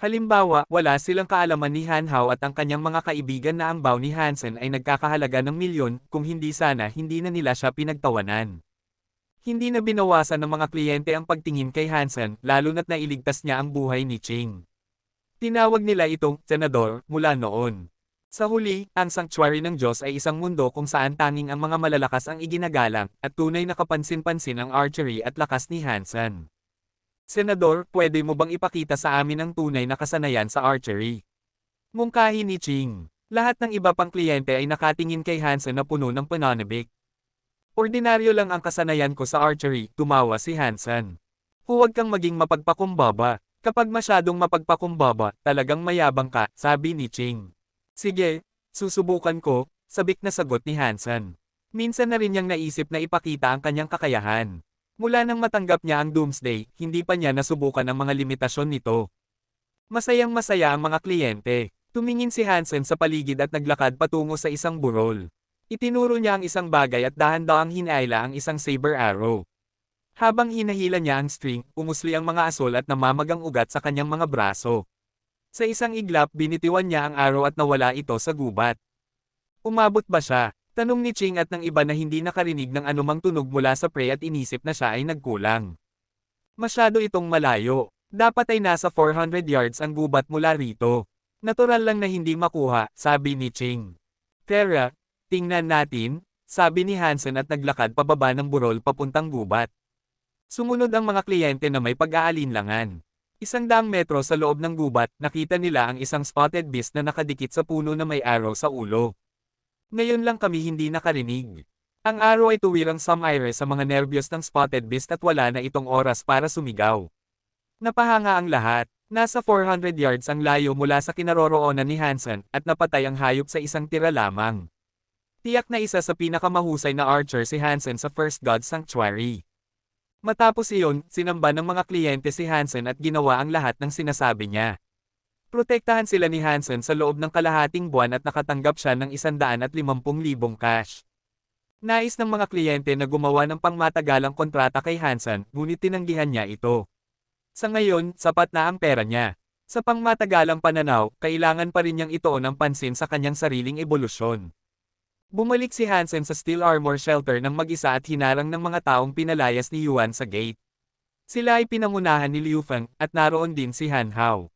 Halimbawa, wala silang kaalaman ni Hanhao at ang kanyang mga kaibigan na ang bow ni Hansen ay nagkakahalaga ng milyon, kung hindi sana hindi na nila siya pinagtawanan. Hindi na binawasan ng mga kliyente ang pagtingin kay Hansen, lalo na't nailigtas niya ang buhay ni Ching. Tinawag nila itong senador mula noon. Sa huli, ang sanctuary ng Diyos ay isang mundo kung saan tanging ang mga malalakas ang iginagalang, at tunay na kapansin-pansin ang archery at lakas ni Hansen. Senador, pwede mo bang ipakita sa amin ang tunay na kasanayan sa archery? Mungkahi ni Ching. Lahat ng iba pang kliyente ay nakatingin kay Hansen na puno ng pananabik. Ordinaryo lang ang kasanayan ko sa archery, tumawa si Hansen. Huwag kang maging mapagpakumbaba. Kapag masyadong mapagpakumbaba, talagang mayabang ka, sabi ni Ching. Sige, susubukan ko, sabik na sagot ni Hansen. Minsan na rin niyang naisip na ipakita ang kanyang kakayahan. Mula nang matanggap niya ang Doomsday, hindi pa niya nasubukan ang mga limitasyon nito. Masayang-masaya ang mga kliyente. Tumingin si Hansen sa paligid at naglakad patungo sa isang burol. Itinuro niya ang isang bagay at dahan-dahang hinaila ang isang saber arrow. Habang hinahila niya ang string, umusli ang mga asol at namamagang ugat sa kanyang mga braso. Sa isang iglap binitiwan niya ang arrow at nawala ito sa gubat. Umabot ba siya? Tanong ni Ching at ng iba na hindi nakarinig ng anumang tunog mula sa prey at inisip na siya ay nagkulang. Masyado itong malayo. Dapat ay nasa 400 yards ang gubat mula rito. Natural lang na hindi makuha, sabi ni Ching. Tara, tingnan natin, sabi ni Hansen at naglakad pababa ng burol papuntang gubat. Sumunod ang mga kliyente na may pag-aalinlangan. 100 metro sa loob ng gubat, nakita nila ang isang spotted beast na nakadikit sa puno na may arrow sa ulo. Ngayon lang kami hindi nakarinig. Ang arrow ay tuwirang sumaire sa mga nerbiyos ng spotted beast at wala na itong oras para sumigaw. Napahanga ang lahat. Nasa 400 yards ang layo mula sa kinaroroonan ni Hansen at napatay ang hayop sa isang tira lamang. Tiyak na isa sa pinakamahusay na archer si Hansen sa First God Sanctuary. Matapos iyon, sinamba ng mga kliyente si Hansen at ginawa ang lahat ng sinasabi niya. Protektahan sila ni Hansen sa loob ng kalahating buwan at nakatanggap siya ng 150,000 cash. Nais ng mga kliyente na gumawa ng pangmatagalang kontrata kay Hansen, ngunit tinanggihan niya ito. Sa ngayon, sapat na ang pera niya. Sa pangmatagalang pananaw, kailangan pa rin niyang ituon ang pansin sa kanyang sariling ebolusyon. Bumalik si Hansen sa Steel Armor Shelter ng mag-isa at hinarang ng mga taong pinalayas ni Yuan sa gate. Sila ay pinangunahan ni Liu Feng, at naroon din si Han Hao.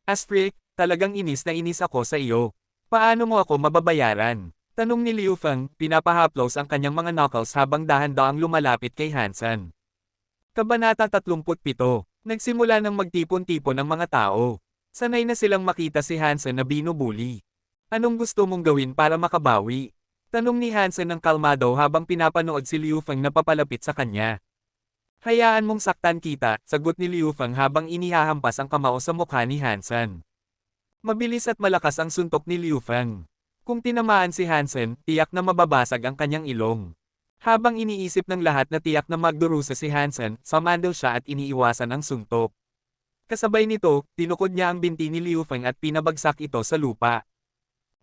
Asfrick, talagang inis na inis ako sa iyo. Paano mo ako mababayaran? Tanong ni Liu Feng, pinapahaplos ang kanyang mga knuckles habang dahan-daang lumalapit kay Hansen. Kabanata 37. Nagsimula ng magtipon-tipon ang mga tao. Sanay na silang makita si Hansen na binubuli. Anong gusto mong gawin para makabawi? Tanong ni Hansen ng kalmado habang pinapanood si Liu Feng na papalapit sa kanya. Hayaan mong saktan kita, sagot ni Liu Feng habang inihahampas ang kamao sa mukha ni Hansen. Mabilis at malakas ang suntok ni Liu Feng. Kung tinamaan si Hansen, tiyak na mababasag ang kanyang ilong. Habang iniisip ng lahat na tiyak na magdurusa si Hansen, sumandal siya at iniiwasan ang suntok. Kasabay nito, tinukod niya ang binti ni Liu Feng at pinabagsak ito sa lupa.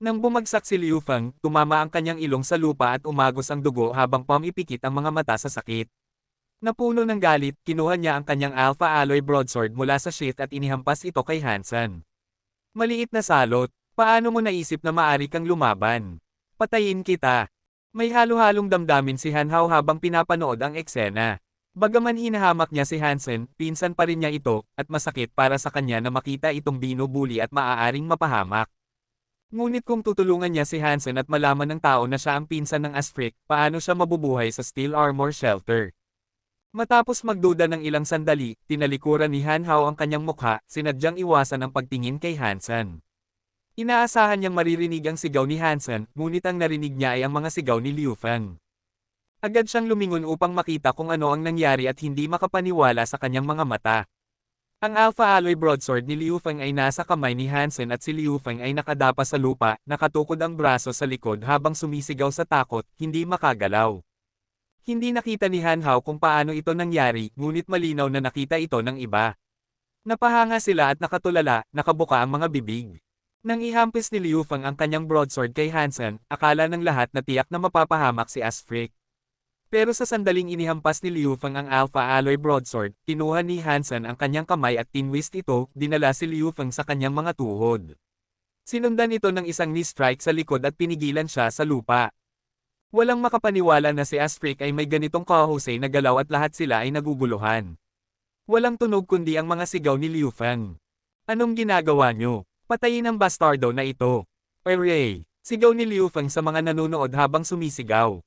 Nang bumagsak si Liu Feng, tumama ang kanyang ilong sa lupa at umagos ang dugo habang pumipikit ang mga mata sa sakit. Napuno ng galit, kinuha niya ang kanyang alpha alloy broadsword mula sa sheath at inihampas ito kay Hansen. Maliit na salot, paano mo naisip na maari kang lumaban? Patayin kita. May halo-halong damdamin si Han Hao habang pinapanood ang eksena. Bagaman hinahamak niya si Hansen, pinsan pa rin niya ito, at masakit para sa kanya na makita itong binubuli at maaaring mapahamak. Ngunit kung tutulungan niya si Hansen at malaman ng tao na siya ang pinsan ng Asfrick, paano siya mabubuhay sa Steel Armor Shelter? Matapos magduda ng ilang sandali, tinalikuran ni Han Hao ang kanyang mukha, sinadyang iwasan ang pagtingin kay Hansen. Inaasahan niyang maririnig ang sigaw ni Hansen, ngunit ang narinig niya ay ang mga sigaw ni Liu Feng. Agad siyang lumingon upang makita kung ano ang nangyari at hindi makapaniwala sa kanyang mga mata. Ang alpha alloy broadsword ni Liu Feng ay nasa kamay ni Hansen at si Liu Feng ay nakadapa sa lupa, nakatukod ang braso sa likod habang sumisigaw sa takot, hindi makagalaw. Hindi nakita ni Han Hao kung paano ito nangyari, ngunit malinaw na nakita ito ng iba. Napahanga sila at nakatulala, nakabuka ang mga bibig. Nang ihampis ni Liu Feng ang kanyang broadsword kay Hansen, akala ng lahat na tiyak na mapapahamak si Asfrick. Pero sa sandaling inihampas ni Liu Feng ang alpha alloy broadsword, kinuha ni Hansen ang kanyang kamay at tinwist ito, dinala si Liu Feng sa kanyang mga tuhod. Sinundan ito ng isang knee strike sa likod at pinigilan siya sa lupa. Walang makapaniwala na si Asfrick ay may ganitong kahusay na galaw at lahat sila ay naguguluhan. Walang tunog kundi ang mga sigaw ni Liu Feng. Anong ginagawa niyo? Patayin ang bastardo na ito. Hooray! Sigaw ni Liu Feng sa mga nanonood habang sumisigaw.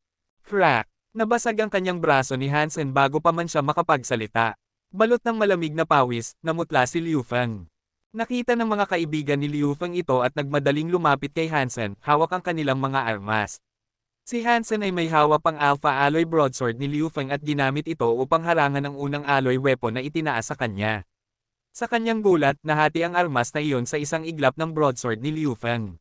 Crack! Nabasag ang kanyang braso ni Hansen bago pa man siya makapagsalita. Balot ng malamig na pawis, namutla si Liu Feng. Nakita ng mga kaibigan ni Liu Feng ito at nagmadaling lumapit kay Hansen, hawak ang kanilang mga armas. Si Hansen ay may hawak pang alpha alloy broadsword ni Liu Feng at ginamit ito upang harangan ang unang alloy weapon na itinaas sa kanya. Sa kanyang gulat, nahati ang armas na iyon sa isang iglap ng broadsword ni Liu Feng.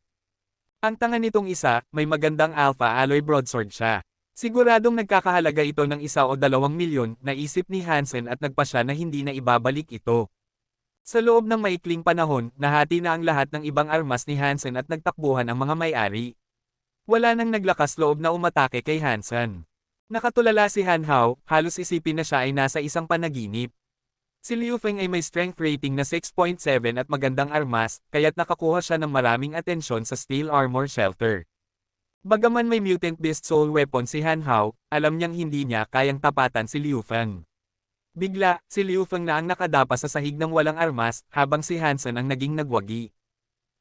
Ang tanga nitong isa, may magandang alpha alloy broadsword siya. Siguradong nagkakahalaga ito ng 1 o 2 milyon, naisip ni Hansen at nagpa siya na hindi na ibabalik ito. Sa loob ng maikling panahon, nahati na ang lahat ng ibang armas ni Hansen at nagtakbuhan ang mga may-ari. Wala nang naglakas loob na umatake kay Hansen. Nakatulala si Han Hao, halos isipin na siya ay nasa isang panaginip. Si Liu Feng ay may strength rating na 6.7 at magandang armas, kaya't nakakuha siya ng maraming atensyon sa Steel Armor Shelter. Bagaman may Mutant Beast Soul Weapon si Han Hao, alam niyang hindi niya kayang tapatan si Liu Feng. Bigla, si Liu Feng na ang nakadapa sa sahig ng walang armas, habang si Hansen ang naging nagwagi.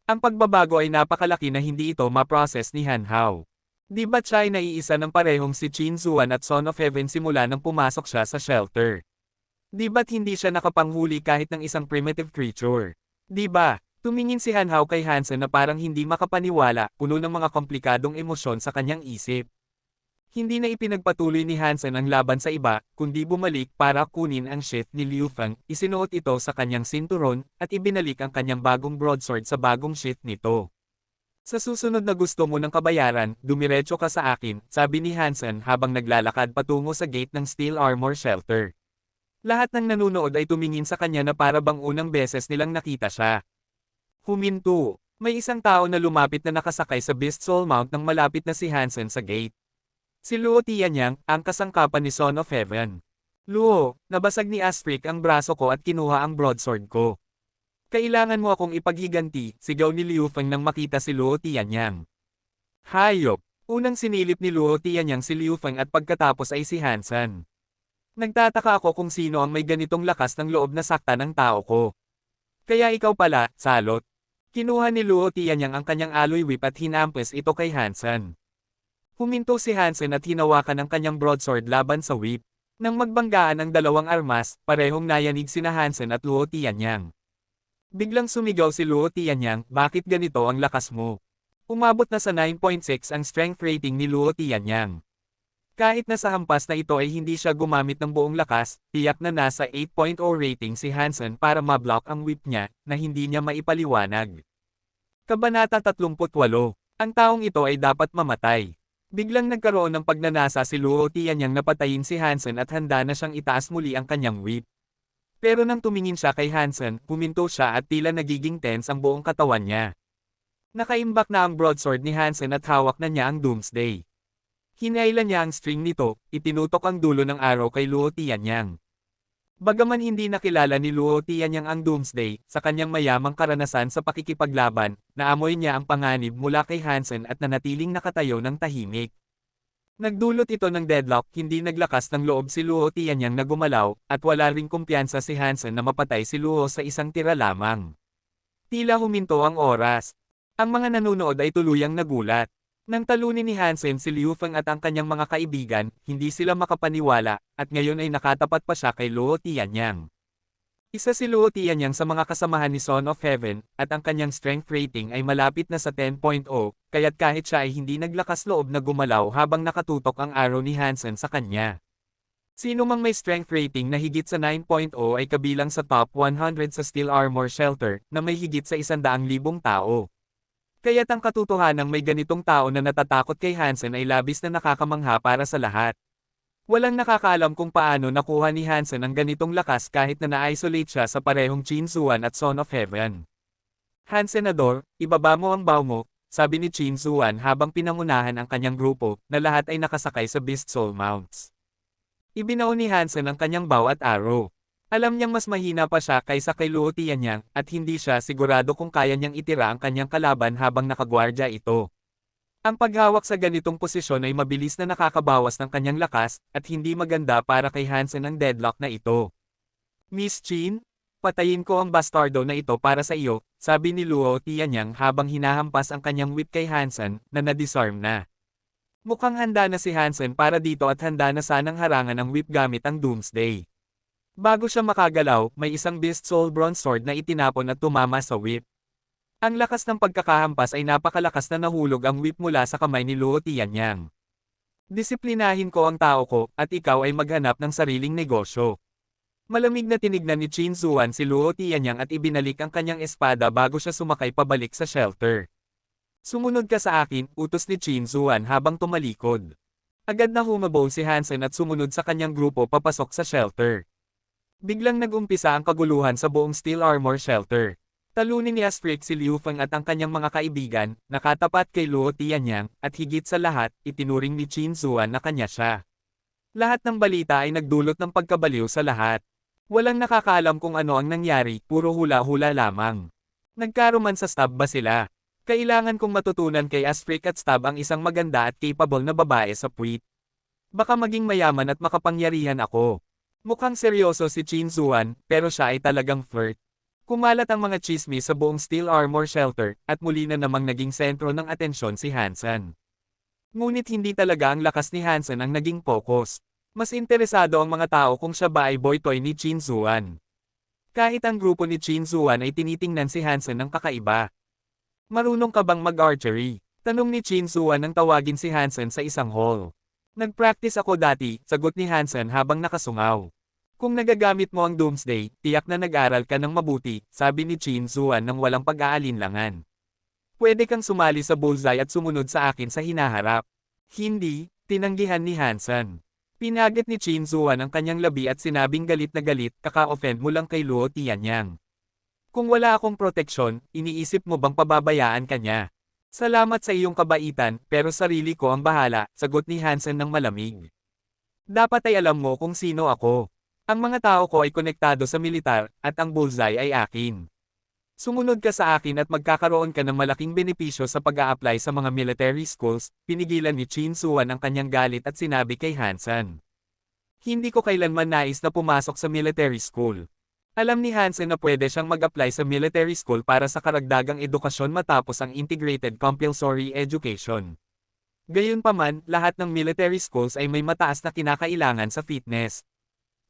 Ang pagbabago ay napakalaki na hindi ito ma-process ni Han Hao. Di ba't siya ay naiisa ng parehong si Qin Zuan at Son of Heaven simula nang pumasok siya sa shelter? Di ba't hindi siya nakapanghuli kahit ng isang primitive creature? Di ba? Tumingin si Han Hao kay Hansen na parang hindi makapaniwala, puno ng mga komplikadong emosyon sa kanyang isip. Hindi na ipinagpatuloy ni Hansen ang laban sa iba, kundi bumalik para kunin ang sheath ni Liu Feng, isinuot ito sa kanyang sinturon, at ibinalik ang kanyang bagong broadsword sa bagong sheath nito. Sa susunod na gusto mo ng kabayaran, dumiretso ka sa akin, sabi ni Hansen habang naglalakad patungo sa gate ng Steel Armor Shelter. Lahat ng nanunood ay tumingin sa kanya na para bang unang beses nilang nakita siya. Huminto. May isang tao na lumapit na nakasakay sa Beast Soul Mount nang malapit na si Hansen sa gate. Si Luo Tianyang, ang kasangkapan ni Son of Heaven. Luo, nabasag ni Astric ang braso ko at kinuha ang broadsword ko. Kailangan mo akong ipaghiganti, sigaw ni Liu Feng nang makita si Luo Tianyang. Hayop! Unang sinilip ni Luo Tianyang si Liu Feng at pagkatapos ay si Hansen. Nagtataka ako kung sino ang may ganitong lakas ng loob na sakta ng tao ko. Kaya ikaw pala, salot. Kinuha ni Luo Tianyang ang kanyang alloy whip at hinampes ito kay Hansen. Huminto si Hansen at hinawakan ang kanyang broadsword laban sa whip. Nang magbanggaan ang dalawang armas, parehong nayanig sina Hansen at Luo Tianyang. Biglang sumigaw si Luo Tianyang, bakit ganito ang lakas mo? Umabot na sa 9.6 ang strength rating ni Luo Tianyang. Kahit na sa hampas na ito ay hindi siya gumamit ng buong lakas, tiyak na nasa 8.0 rating si Hansen para mablock ang whip niya, na hindi niya maipaliwanag. Kabanata 38. Ang taong ito ay dapat mamatay. Biglang nagkaroon ng pagnanasa si Luo Tianyang na patayin si Hansen at handa na siyang itaas muli ang kanyang whip. Pero nang tumingin siya kay Hansen, huminto siya at tila nagiging tense ang buong katawan niya. Nakaimbak na ang broadsword ni Hansen at hawak na niya ang Doomsday. Hinailan niya ang string nito, itinutok ang dulo ng araw kay Luo Tianyang. Bagaman hindi nakilala ni Luo Tianyang ang Doomsday, sa kanyang mayamang karanasan sa pakikipaglaban, naamoy niya ang panganib mula kay Hansen at nanatiling nakatayo ng tahimik. Nagdulot ito ng deadlock, hindi naglakas ng loob si Luo Tianyang na gumalaw, at wala ring kumpiyansa si Hansen na mapatay si Luo sa isang tira lamang. Tila huminto ang oras. Ang mga nanunood ay tuluyang nagulat. Nang talunin ni Hansen si Liu Feng at ang kanyang mga kaibigan, hindi sila makapaniwala, at ngayon ay nakatapat pa siya kay Luo Tianyang. Isa si Luo Tianyang sa mga kasamahan ni Son of Heaven, at ang kanyang strength rating ay malapit na sa 10.0, kaya't kahit siya ay hindi naglakas loob na gumalaw habang nakatutok ang arrow ni Hansen sa kanya. Sino mang may strength rating na higit sa 9.0 ay kabilang sa top 100 sa Steel Armor Shelter, na may higit sa 100,000 tao. Kaya't ang katotohanang may ganitong tao na natatakot kay Hansen ay labis na nakakamangha para sa lahat. Walang nakakaalam kung paano nakuha ni Hansen ang ganitong lakas kahit na na-isolate siya sa parehong Qin Zuan at Son of Heaven. Hansenador, ibaba mo ang bow mo, sabi ni Qin Zuan habang pinangunahan ang kanyang grupo, na lahat ay nakasakay sa Beast Soul Mounts. Ibinaon ni Hansen ang kanyang bow at arrow. Alam niyang mas mahina pa siya kaysa kay Luo Tianyang, at hindi siya sigurado kung kaya niyang itira ang kanyang kalaban habang nakagwardya ito. Ang paghawak sa ganitong posisyon ay mabilis na nakakabawas ng kanyang lakas, at hindi maganda para kay Hansen ang deadlock na ito. Miss Qin, patayin ko ang bastardo na ito para sa iyo, sabi ni Luo Tianyang habang hinahampas ang kanyang whip kay Hansen, na na-disarm na. Mukhang handa na si Hansen para dito at handa na sanang harangan ang whip gamit ang Doomsday. Bago siya makagalaw, may isang Beast Soul Bronze Sword na itinapon at tumama sa whip. Ang lakas ng pagkakahampas ay napakalakas na nahulog ang whip mula sa kamay ni Luo Tianyang. Disiplinahin ko ang tao ko, at ikaw ay maghanap ng sariling negosyo. Malamig na tinignan ni Qin Zuan si Luo Tianyang at ibinalik ang kanyang espada bago siya sumakay pabalik sa shelter. Sumunod ka sa akin, utos ni Chin Zuan habang tumalikod. Agad na humabol si Hansen at sumunod sa kanyang grupo papasok sa shelter. Biglang nag-umpisa ang kaguluhan sa buong Steel Armor Shelter. Talunin ni Asprik si Liu Feng at ang kanyang mga kaibigan, nakatapat kay Luo Tianyang, at higit sa lahat, itinuring ni Chin Zuan na kanya siya. Lahat ng balita ay nagdulot ng pagkabaliw sa lahat. Walang nakakaalam kung ano ang nangyari, puro hula-hula lamang. Nagkaroman sa stab ba sila? Kailangan kong matutunan kay Asprik at Stab ang isang maganda at capable na babae sa puwit. Baka maging mayaman at makapangyarihan ako. Mukhang seryoso si Chin Zuan, pero siya ay talagang flirt. Kumalat ang mga chismis sa buong Steel Armor Shelter, at muli na namang naging sentro ng atensyon si Hansen. Ngunit hindi talaga ang lakas ni Hansen ang naging focus. Mas interesado ang mga tao kung siya ba ay boy toy ni Chin Zuan. Kahit ang grupo ni Chin Zuan ay tinitingnan si Hansen ng kakaiba. Marunong ka bang mag-archery? Tanong ni Chin Zuan nang tawagin si Hansen sa isang hall. Nag-practice ako dati, sagot ni Hansen habang nakasungaw. Kung nagagamit mo ang Doomsday, tiyak na nag-aral ka ng mabuti, sabi ni Chin Zuan nang walang pag-aalinlangan. Pwede kang sumali sa bullseye at sumunod sa akin sa hinaharap. Hindi, tinanggihan ni Hansen. Pinagit ni Chin Zuan ang kanyang labi at sinabing galit na galit, kaka-offend mo lang kay Luo Tianyang. Kung wala akong proteksyon, iniisip mo bang pababayaan ka niya? Salamat sa iyong kabaitan, pero sarili ko ang bahala, sagot ni Hansen ng malamig. Dapat ay alam mo kung sino ako. Ang mga tao ko ay konektado sa militar, at ang bullseye ay akin. Sumunod ka sa akin at magkakaroon ka ng malaking benepisyo sa pag-a-apply sa mga military schools, pinigilan ni Chin Zuan ang kanyang galit at sinabi kay Hansen. Hindi ko kailanman nais na pumasok sa military school. Alam ni Hansen na pwede siyang mag-apply sa military school para sa karagdagang edukasyon matapos ang Integrated Compulsory Education. Gayunpaman, lahat ng military schools ay may mataas na kinakailangan sa fitness.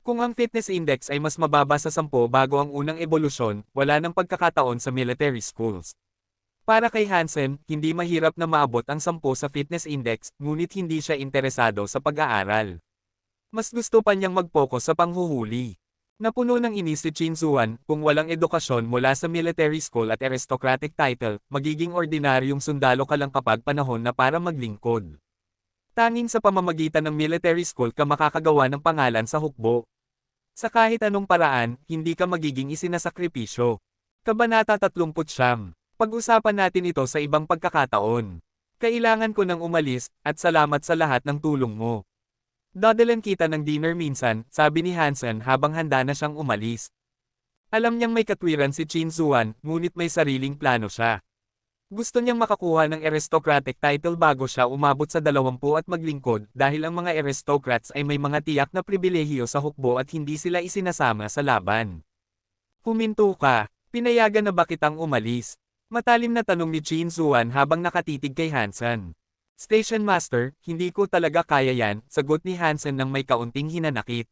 Kung ang fitness index ay mas mababa sa 10 bago ang unang ebolusyon, wala nang pagkakataon sa military schools. Para kay Hansen, hindi mahirap na maabot ang 10 sa fitness index, ngunit hindi siya interesado sa pag-aaral. Mas gusto pa niyang mag-focus sa panghuhuli. Napuno ng inis si Chin Zuan, kung walang edukasyon mula sa military school at aristocratic title, magiging ordinaryong sundalo ka lang kapag panahon na para maglingkod. Tanging sa pamamagitan ng military school ka makakagawa ng pangalan sa hukbo. Sa kahit anong paraan, hindi ka magiging isinasakripisyo. Kabanata 39. Pag-usapan natin ito sa ibang pagkakataon. Kailangan ko nang umalis, at salamat sa lahat ng tulong mo. Dadalan kita ng dinner minsan, sabi ni Hansen habang handa na siyang umalis. Alam niyang may katwiran si Chin Zuan, ngunit may sariling plano siya. Gusto niyang makakuha ng aristocratic title bago siya umabot sa 20 at maglingkod dahil ang mga aristocrats ay may mga tiyak na pribilehiyo sa hukbo at hindi sila isinasama sa laban. Huminto ka, pinayagan na ba kitang umalis? Matalim na tanong ni Chin Zuan habang nakatitig kay Hansen. Station Master, hindi ko talaga kaya yan, sagot ni Hansen nang may kaunting hinanakit.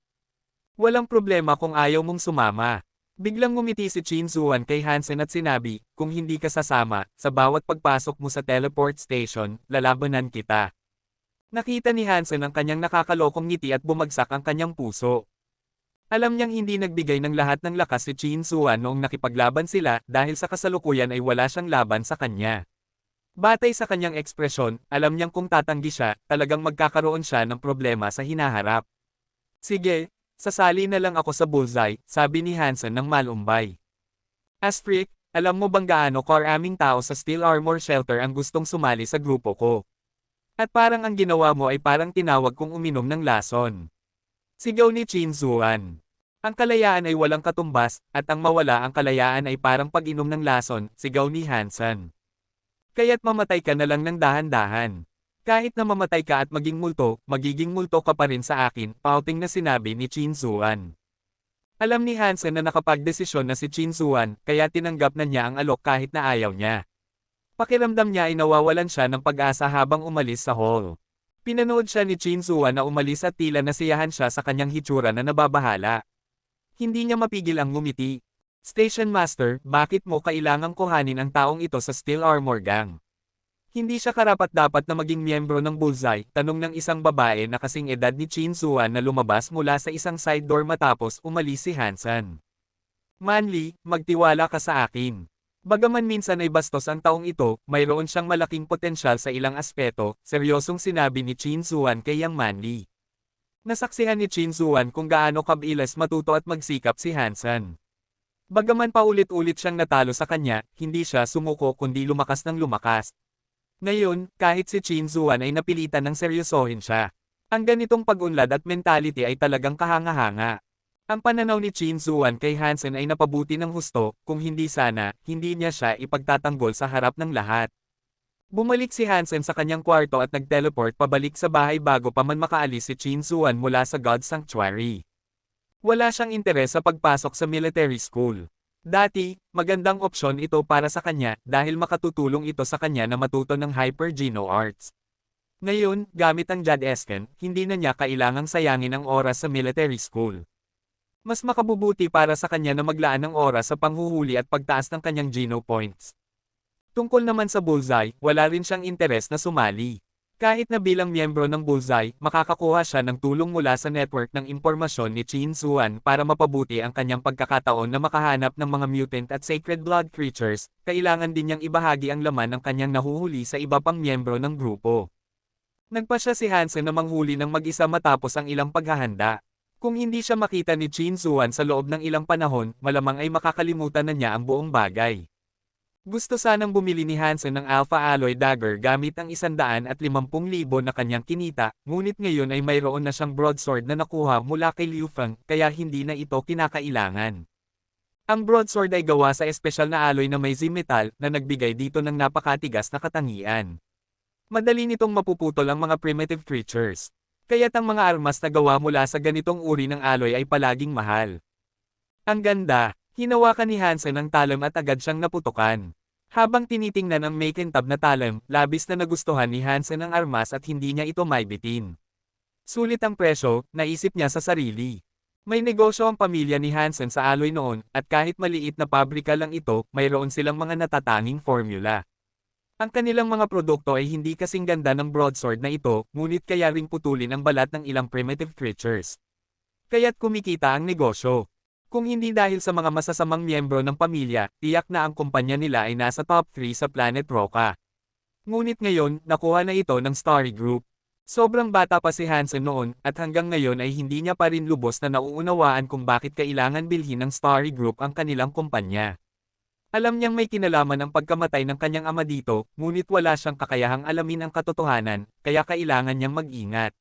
Walang problema kung ayaw mong sumama. Biglang ngumiti si Chin Zuan kay Hansen at sinabi, kung hindi ka sasama, sa bawat pagpasok mo sa teleport station, lalabanan kita. Nakita ni Hansen ang kanyang nakakalokong ngiti at bumagsak ang kanyang puso. Alam niyang hindi nagbigay ng lahat ng lakas si Chin Zuan noong nakipaglaban sila dahil sa kasalukuyan ay wala siyang laban sa kanya. Batay sa kanyang ekspresyon, alam niyang kung tatanggi siya, talagang magkakaroon siya ng problema sa hinaharap. Sige, sasali na lang ako sa bullseye, sabi ni Hansen ng malumbay. Asprik, alam mo bang gaano karaming tao sa Steel Armor Shelter ang gustong sumali sa grupo ko? At parang ang ginawa mo ay parang tinawag kong uminom ng lason. Sigaw ni Chin Zuan. Ang kalayaan ay walang katumbas, at ang mawala ang kalayaan ay parang pag-inom ng lason, sigaw ni Hansen. Kaya't mamatay ka na lang ng dahan-dahan. Kahit na mamatay ka at magiging multo ka pa rin sa akin, pouting na sinabi ni Chin Zuan. Alam ni Hansen na nakapagdesisyon na si Chin Zuan, kaya tinanggap na niya ang alok kahit na ayaw niya. Pakiramdam niya ay nawawalan siya ng pag-asa habang umalis sa hall. Pinanood siya ni Chin Zuan na umalis at tila nasiyahan siya sa kanyang hitsura na nababahala. Hindi niya mapigil ang ngumiti. Station Master, bakit mo kailangang kuhanin ang taong ito sa Steel Armor Gang? Hindi siya karapat-dapat na maging miyembro ng bullseye, tanong ng isang babae na kasing edad ni Chin Zuan na lumabas mula sa isang side door matapos umalis si Hansen. Manly, magtiwala ka sa akin. Bagaman minsan ay bastos ang taong ito, mayroon siyang malaking potensyal sa ilang aspeto, seryosong sinabi ni Chin Zuan kay Yang Manli. Nasaksihan ni Chin Zuan kung gaano kabilis matuto at magsikap si Hansen. Bagaman paulit-ulit siyang natalo sa kanya, hindi siya sumuko kundi lumakas ng lumakas. Ngayon, kahit si Chin Zuan ay napilitan ng seryosohin siya. Ang ganitong pag-unlad at mentality ay talagang kahanga-hanga. Ang pananaw ni Chin Zuan kay Hansen ay napabuti ng husto, kung hindi sana, hindi niya siya ipagtatanggol sa harap ng lahat. Bumalik si Hansen sa kanyang kwarto at nag-teleport pabalik sa bahay bago pa man makaalis si Chin Zuan mula sa God Sanctuary. Wala siyang interes sa pagpasok sa military school. Dati, magandang opsyon ito para sa kanya dahil makatutulong ito sa kanya na matuto ng Hyper Geno Arts. Ngayon, gamit ang Jadesken, hindi na niya kailangang sayangin ang oras sa military school. Mas makabubuti para sa kanya na maglaan ng oras sa panghuhuli at pagtaas ng kanyang Geno points. Tungkol naman sa Bullseye, wala rin siyang interes na sumali. Kahit na bilang miyembro ng Bullseye, makakakuha siya ng tulong mula sa network ng impormasyon ni Chin Zuan para mapabuti ang kanyang pagkakataon na makahanap ng mga mutant at sacred blood creatures, kailangan din niyang ibahagi ang laman ng kanyang nahuhuli sa iba pang miyembro ng grupo. Nagpasya si Hansen na manghuli ng mag-isa matapos ang ilang paghahanda. Kung hindi siya makita ni Chin Zuan sa loob ng ilang panahon, malamang ay makakalimutan na niya ang buong bagay. Gusto sanang bumili ni Hansen ng Alpha Alloy Dagger gamit ang 150,000 na kanyang kinita, ngunit ngayon ay mayroon na siyang broadsword na nakuha mula kay Liu Feng, kaya hindi na ito kinakailangan. Ang broadsword ay gawa sa espesyal na alloy na may Z-metal na nagbigay dito ng napakatigas na katangian. Madali nitong mapuputol ang mga primitive creatures. Kaya't ang mga armas na gawa mula sa ganitong uri ng alloy ay palaging mahal. Ang ganda, hinawakan ni Hansen ang talem at agad siyang naputukan. Habang tinitingnan ang makintab na talem, labis na nagustuhan ni Hansen ang armas at hindi niya ito maibitin. Sulit ang presyo, naisip niya sa sarili. May negosyo ang pamilya ni Hansen sa alloy noon, at kahit maliit na pabrika lang ito, mayroon silang mga natatanging formula. Ang kanilang mga produkto ay hindi kasing ganda ng broadsword na ito, ngunit kaya ring putulin ang balat ng ilang primitive creatures. Kaya't kumikita ang negosyo. Kung hindi dahil sa mga masasamang miyembro ng pamilya, tiyak na ang kumpanya nila ay nasa top 3 sa Planet Roca. Ngunit ngayon, nakuha na ito ng Starry Group. Sobrang bata pa si Hansen noon, at hanggang ngayon ay hindi niya pa rin lubos na nauunawaan kung bakit kailangan bilhin ng Starry Group ang kanilang kumpanya. Alam niyang may kinalaman ang pagkamatay ng kanyang ama dito, ngunit wala siyang kakayahang alamin ang katotohanan, kaya kailangan niyang mag-ingat.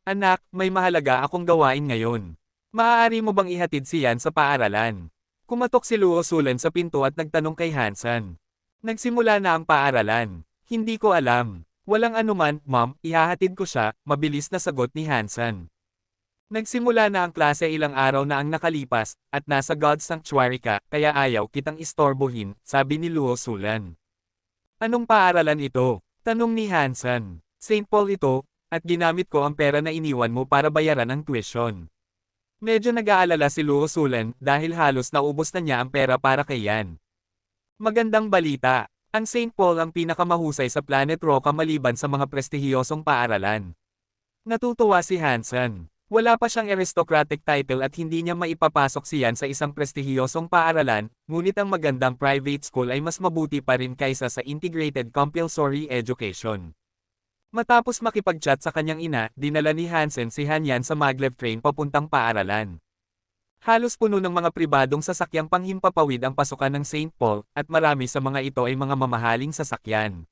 Anak, may mahalaga akong gawain ngayon. Maaari mo bang ihatid siyan sa paaralan? Kumatok si Luo Sulan sa pinto at nagtanong kay Hansen. Nagsimula na ang paaralan. Hindi ko alam. Walang anuman, ma'am, ihahatid ko siya, mabilis na sagot ni Hansen. Nagsimula na ang klase ilang araw na ang nakalipas, at nasa God Sanctuary ka, kaya ayaw kitang istorbohin, sabi ni Luo Sulan. Anong paaralan ito? Tanong ni Hansen. St. Paul ito, at ginamit ko ang pera na iniwan mo para bayaran ang tuition. Medyo nag-aalala si Luo Sulan dahil halos naubos na niya ang pera para kay Yan. Magandang balita, ang St. Paul ang pinakamahusay sa Planet Roca maliban sa mga prestihiyosong paaralan. Natutuwa si Hansen. Wala pa siyang aristocratic title at hindi niya maipapasok siyan sa isang prestihiyosong paaralan, ngunit ang magandang private school ay mas mabuti pa rin kaysa sa integrated compulsory education. Matapos makipag-chat sa kanyang ina, dinala ni Hansen si Hanyan sa maglev train papuntang paaralan. Halos puno ng mga pribadong sasakyang panghimpapawid ang pasukan ng St. Paul, at marami sa mga ito ay mga mamahaling sasakyan.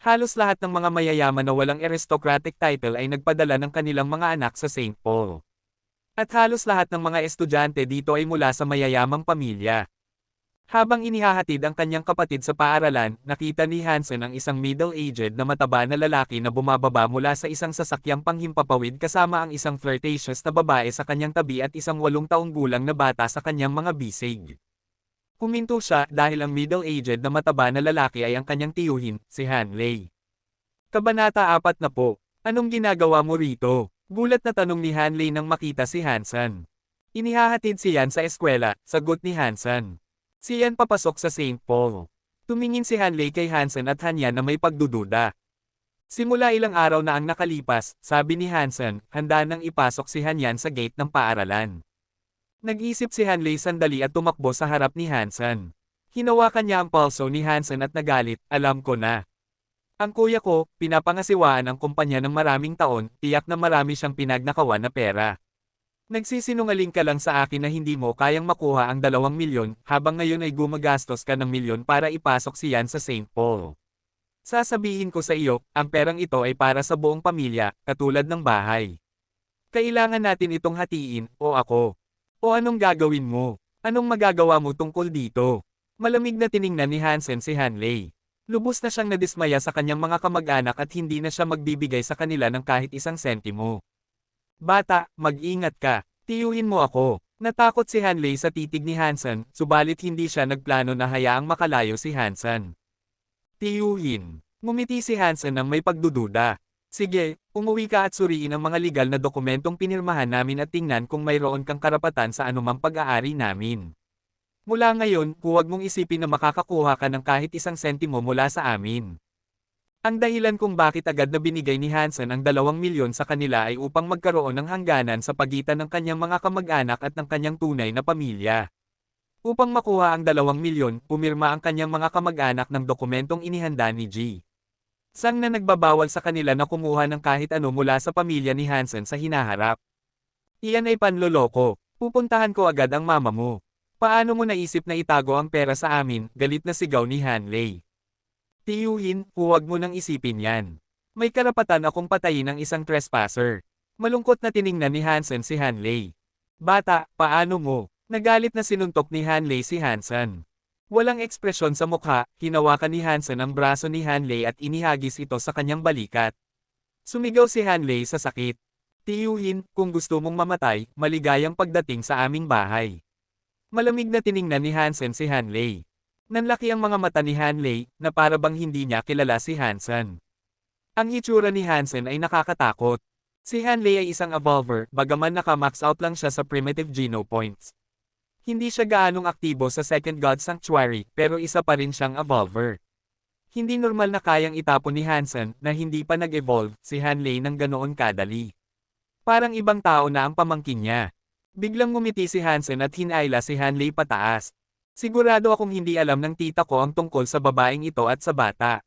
Halos lahat ng mga mayayaman na walang aristocratic title ay nagpadala ng kanilang mga anak sa St. Paul. At halos lahat ng mga estudyante dito ay mula sa mayayamang pamilya. Habang inihahatid ang kanyang kapatid sa paaralan, nakita ni Hansen ang isang middle-aged na mataba na lalaki na bumababa mula sa isang sasakyang panghimpapawid kasama ang isang flirtatious na babae sa kanyang tabi at isang 8 taong gulang na bata sa kanyang mga bisig. Huminto siya dahil ang middle-aged na mataba na lalaki ay ang kanyang tiyuhin, si Hanley. Kabanata 4 na po. Anong ginagawa mo rito? Gulat na tanong ni Hanley nang makita si Hansen. Inihahatid si Yan sa eskwela, sagot ni Hansen. Si Yan papasok sa St. Paul. Tumingin si Hanley kay Hansen at Hanyan na may pagdududa. Simula ilang araw na ang nakalipas, sabi ni Hansen, handa nang ipasok si Hanyan sa gate ng paaralan. Nag-isip si Hanley sandali at tumakbo sa harap ni Hansen. Hinawakan niya ang palso ni Hansen at nagalit, alam ko na. Ang kuya ko, pinapangasiwaan ang kumpanya ng maraming taon, tiyak na marami siyang pinagnakawan na pera. Nagsisinungaling ka lang sa akin na hindi mo kayang makuha ang 2 milyon, habang ngayon ay gumagastos ka ng milyon para ipasok siyan sa St. Paul. Sasabihin ko sa iyo, ang perang ito ay para sa buong pamilya, katulad ng bahay. Kailangan natin itong hatiin, o ako. O anong gagawin mo? Anong magagawa mo tungkol dito? Malamig na tiningnan ni Hansen si Hanley. Lubos na siyang nadismaya sa kanyang mga kamag-anak at hindi na siya magbibigay sa kanila ng kahit isang sentimo. Bata, mag-ingat ka. Tiyuhin mo ako. Natakot si Hanley sa titig ni Hansen, subalit hindi siya nagplano na hayaang makalayo si Hansen. Tiyuhin. Ngumiti si Hansen ng may pagdududa. Sige, umuwi ka at suriin ang mga legal na dokumentong pinirmahan namin at tingnan kung mayroon kang karapatan sa anumang pag-aari namin. Mula ngayon, huwag mong isipin na makakakuha ka ng kahit isang sentimo mula sa amin. Ang dahilan kung bakit agad na binigay ni Hansen ang 2 milyon sa kanila ay upang magkaroon ng hangganan sa pagitan ng kanyang mga kamag-anak at ng kanyang tunay na pamilya. Upang makuha ang 2 milyon, pumirma ang kanyang mga kamag-anak ng dokumentong inihanda ni G. Sang na nagbabawal sa kanila na kumuha ng kahit ano mula sa pamilya ni Hansen sa hinaharap. Iyan ay panloloko. Pupuntahan ko agad ang mama mo. Paano mo naisip na itago ang pera sa amin? Galit na sigaw ni Hanley. Tiyuhin, huwag mo nang isipin yan. May karapatan akong patayin ang isang trespasser. Malungkot na tiningnan ni Hansen si Hanley. Bata, paano mo? Nagalit na sinuntok ni Hanley si Hansen. Walang ekspresyon sa mukha, hinawakan ni Hansen ang braso ni Hanley at inihagis ito sa kanyang balikat. Sumigaw si Hanley sa sakit. Tiyuhin, kung gusto mong mamatay, maligayang pagdating sa aming bahay. Malamig na tiningnan ni Hansen si Hanley. Nanlaki ang mga mata ni Hanley, na para bang hindi niya kilala si Hansen. Ang hitsura ni Hansen ay nakakatakot. Si Hanley ay isang evolver, bagaman naka-max out lang siya sa primitive geno points. Hindi siya gaanong aktibo sa Second God Sanctuary, pero isa pa rin siyang evolver. Hindi normal na kayang itapon ni Hansen, na hindi pa nag-evolve, si Hanley ng ganoon kadali. Parang ibang tao na ang pamangkin niya. Biglang ngumiti si Hansen at hinayla si Hanley pataas. Sigurado akong hindi alam ng tita ko ang tungkol sa babaeng ito at sa bata.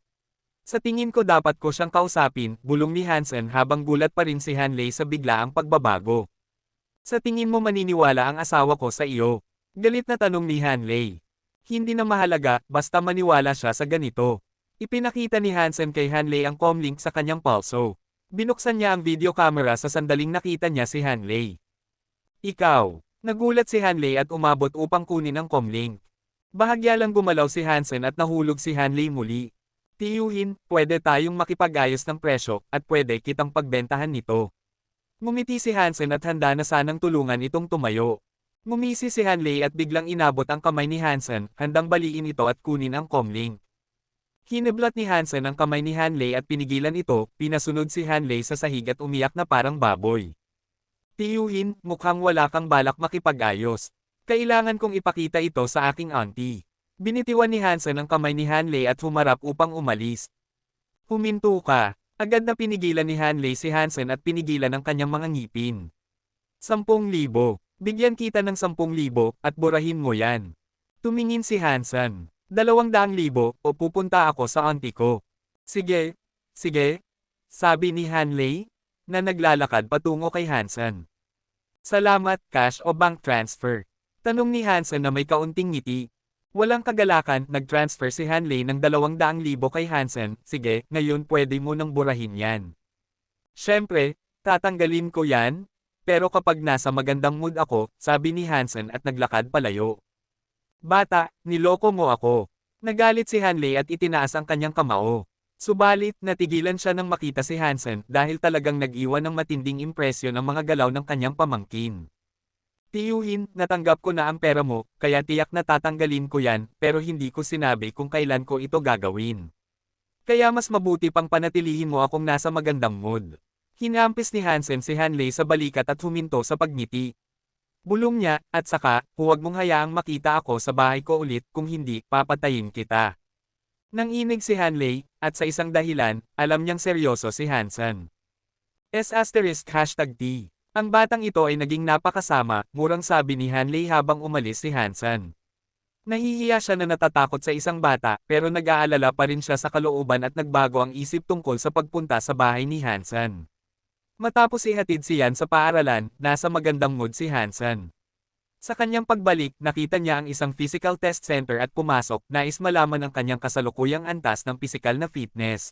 Sa tingin ko dapat ko siyang kausapin, bulong ni Hansen habang gulat pa rin si Hanley sa biglaang pagbabago. Sa tingin mo maniniwala ang asawa ko sa iyo? Galit na tanong ni Hanley. Hindi na mahalaga, basta maniwala siya sa ganito. Ipinakita ni Hansen kay Hanley ang comlink sa kanyang palso. Binuksan niya ang video camera sa sandaling nakita niya si Hanley. Ikaw. Nagulat si Hanley at umabot upang kunin ang comlink. Bahagya lang gumalaw si Hansen at nahulog si Hanley muli. Tiyuhin, pwede tayong makipag-ayos ng presyo, at pwede kitang pagbentahan nito. Ngumiti si Hansen at handa na sanang tulungan itong tumayo. Ngumisi si Hanley at biglang inabot ang kamay ni Hansen, handang baliin ito at kunin ang comlink. Hineblat ni Hansen ang kamay ni Hanley at pinigilan ito, pinasunod si Hanley sa sahig at umiyak na parang baboy. Tiyuhin, mukhang wala kang balak makipag-ayos. Kailangan kong ipakita ito sa aking auntie. Binitiwan ni Hansen ang kamay ni Hanley at humarap upang umalis. Huminto ka. Agad na pinigilan ni Hanley si Hansen at pinigilan ang kanyang mga ngipin. 10,000. Bigyan kita ng 10,000 at burahin mo yan. Tumingin si Hansen. 200,000 o pupunta ako sa auntie ko. Sige. Sige. Sabi ni Hanley, na naglalakad patungo kay Hansen. Salamat, cash o bank transfer? Tanong ni Hansen na may kaunting ngiti. Walang kagalakan, nag-transfer si Hanley ng 200,000 kay Hansen. Sige, ngayon pwede mo nang burahin yan. Siyempre, tatanggalin ko yan. Pero kapag nasa magandang mood ako, sabi ni Hansen at naglakad palayo. Bata, niloko mo ako. Nagalit si Hanley at itinaas ang kanyang kamao. Subalit, natigilan siya nang makita si Hansen dahil talagang nag-iwan ng matinding impresyon ang mga galaw ng kanyang pamangkin. Tiyuhin, natanggap ko na ang pera mo, kaya tiyak na tatanggalin ko yan, pero hindi ko sinabi kung kailan ko ito gagawin. Kaya mas mabuti pang panatilihin mo akong nasa magandang mood. Hinampis ni Hansen si Hanley sa balikat at huminto sa pagngiti. Bulong niya, at saka, huwag mong hayaang makita ako sa bahay ko ulit, kung hindi, papatayin kita. Nanginig si Hanley, at sa isang dahilan, alam niyang seryoso si Hansen. #T. Ang batang ito ay naging napakasama, murang sabi ni Hanley habang umalis si Hansen. Nahihiya siya na natatakot sa isang bata, pero nag-aalala pa rin siya sa kalooban at nagbago ang isip tungkol sa pagpunta sa bahay ni Hansen. Matapos ihatid si Yan sa paaralan, nasa magandang mood si Hansen. Sa kanyang pagbalik, nakita niya ang isang physical test center at pumasok, nais malaman ang kanyang kasalukuyang antas ng pisikal na fitness.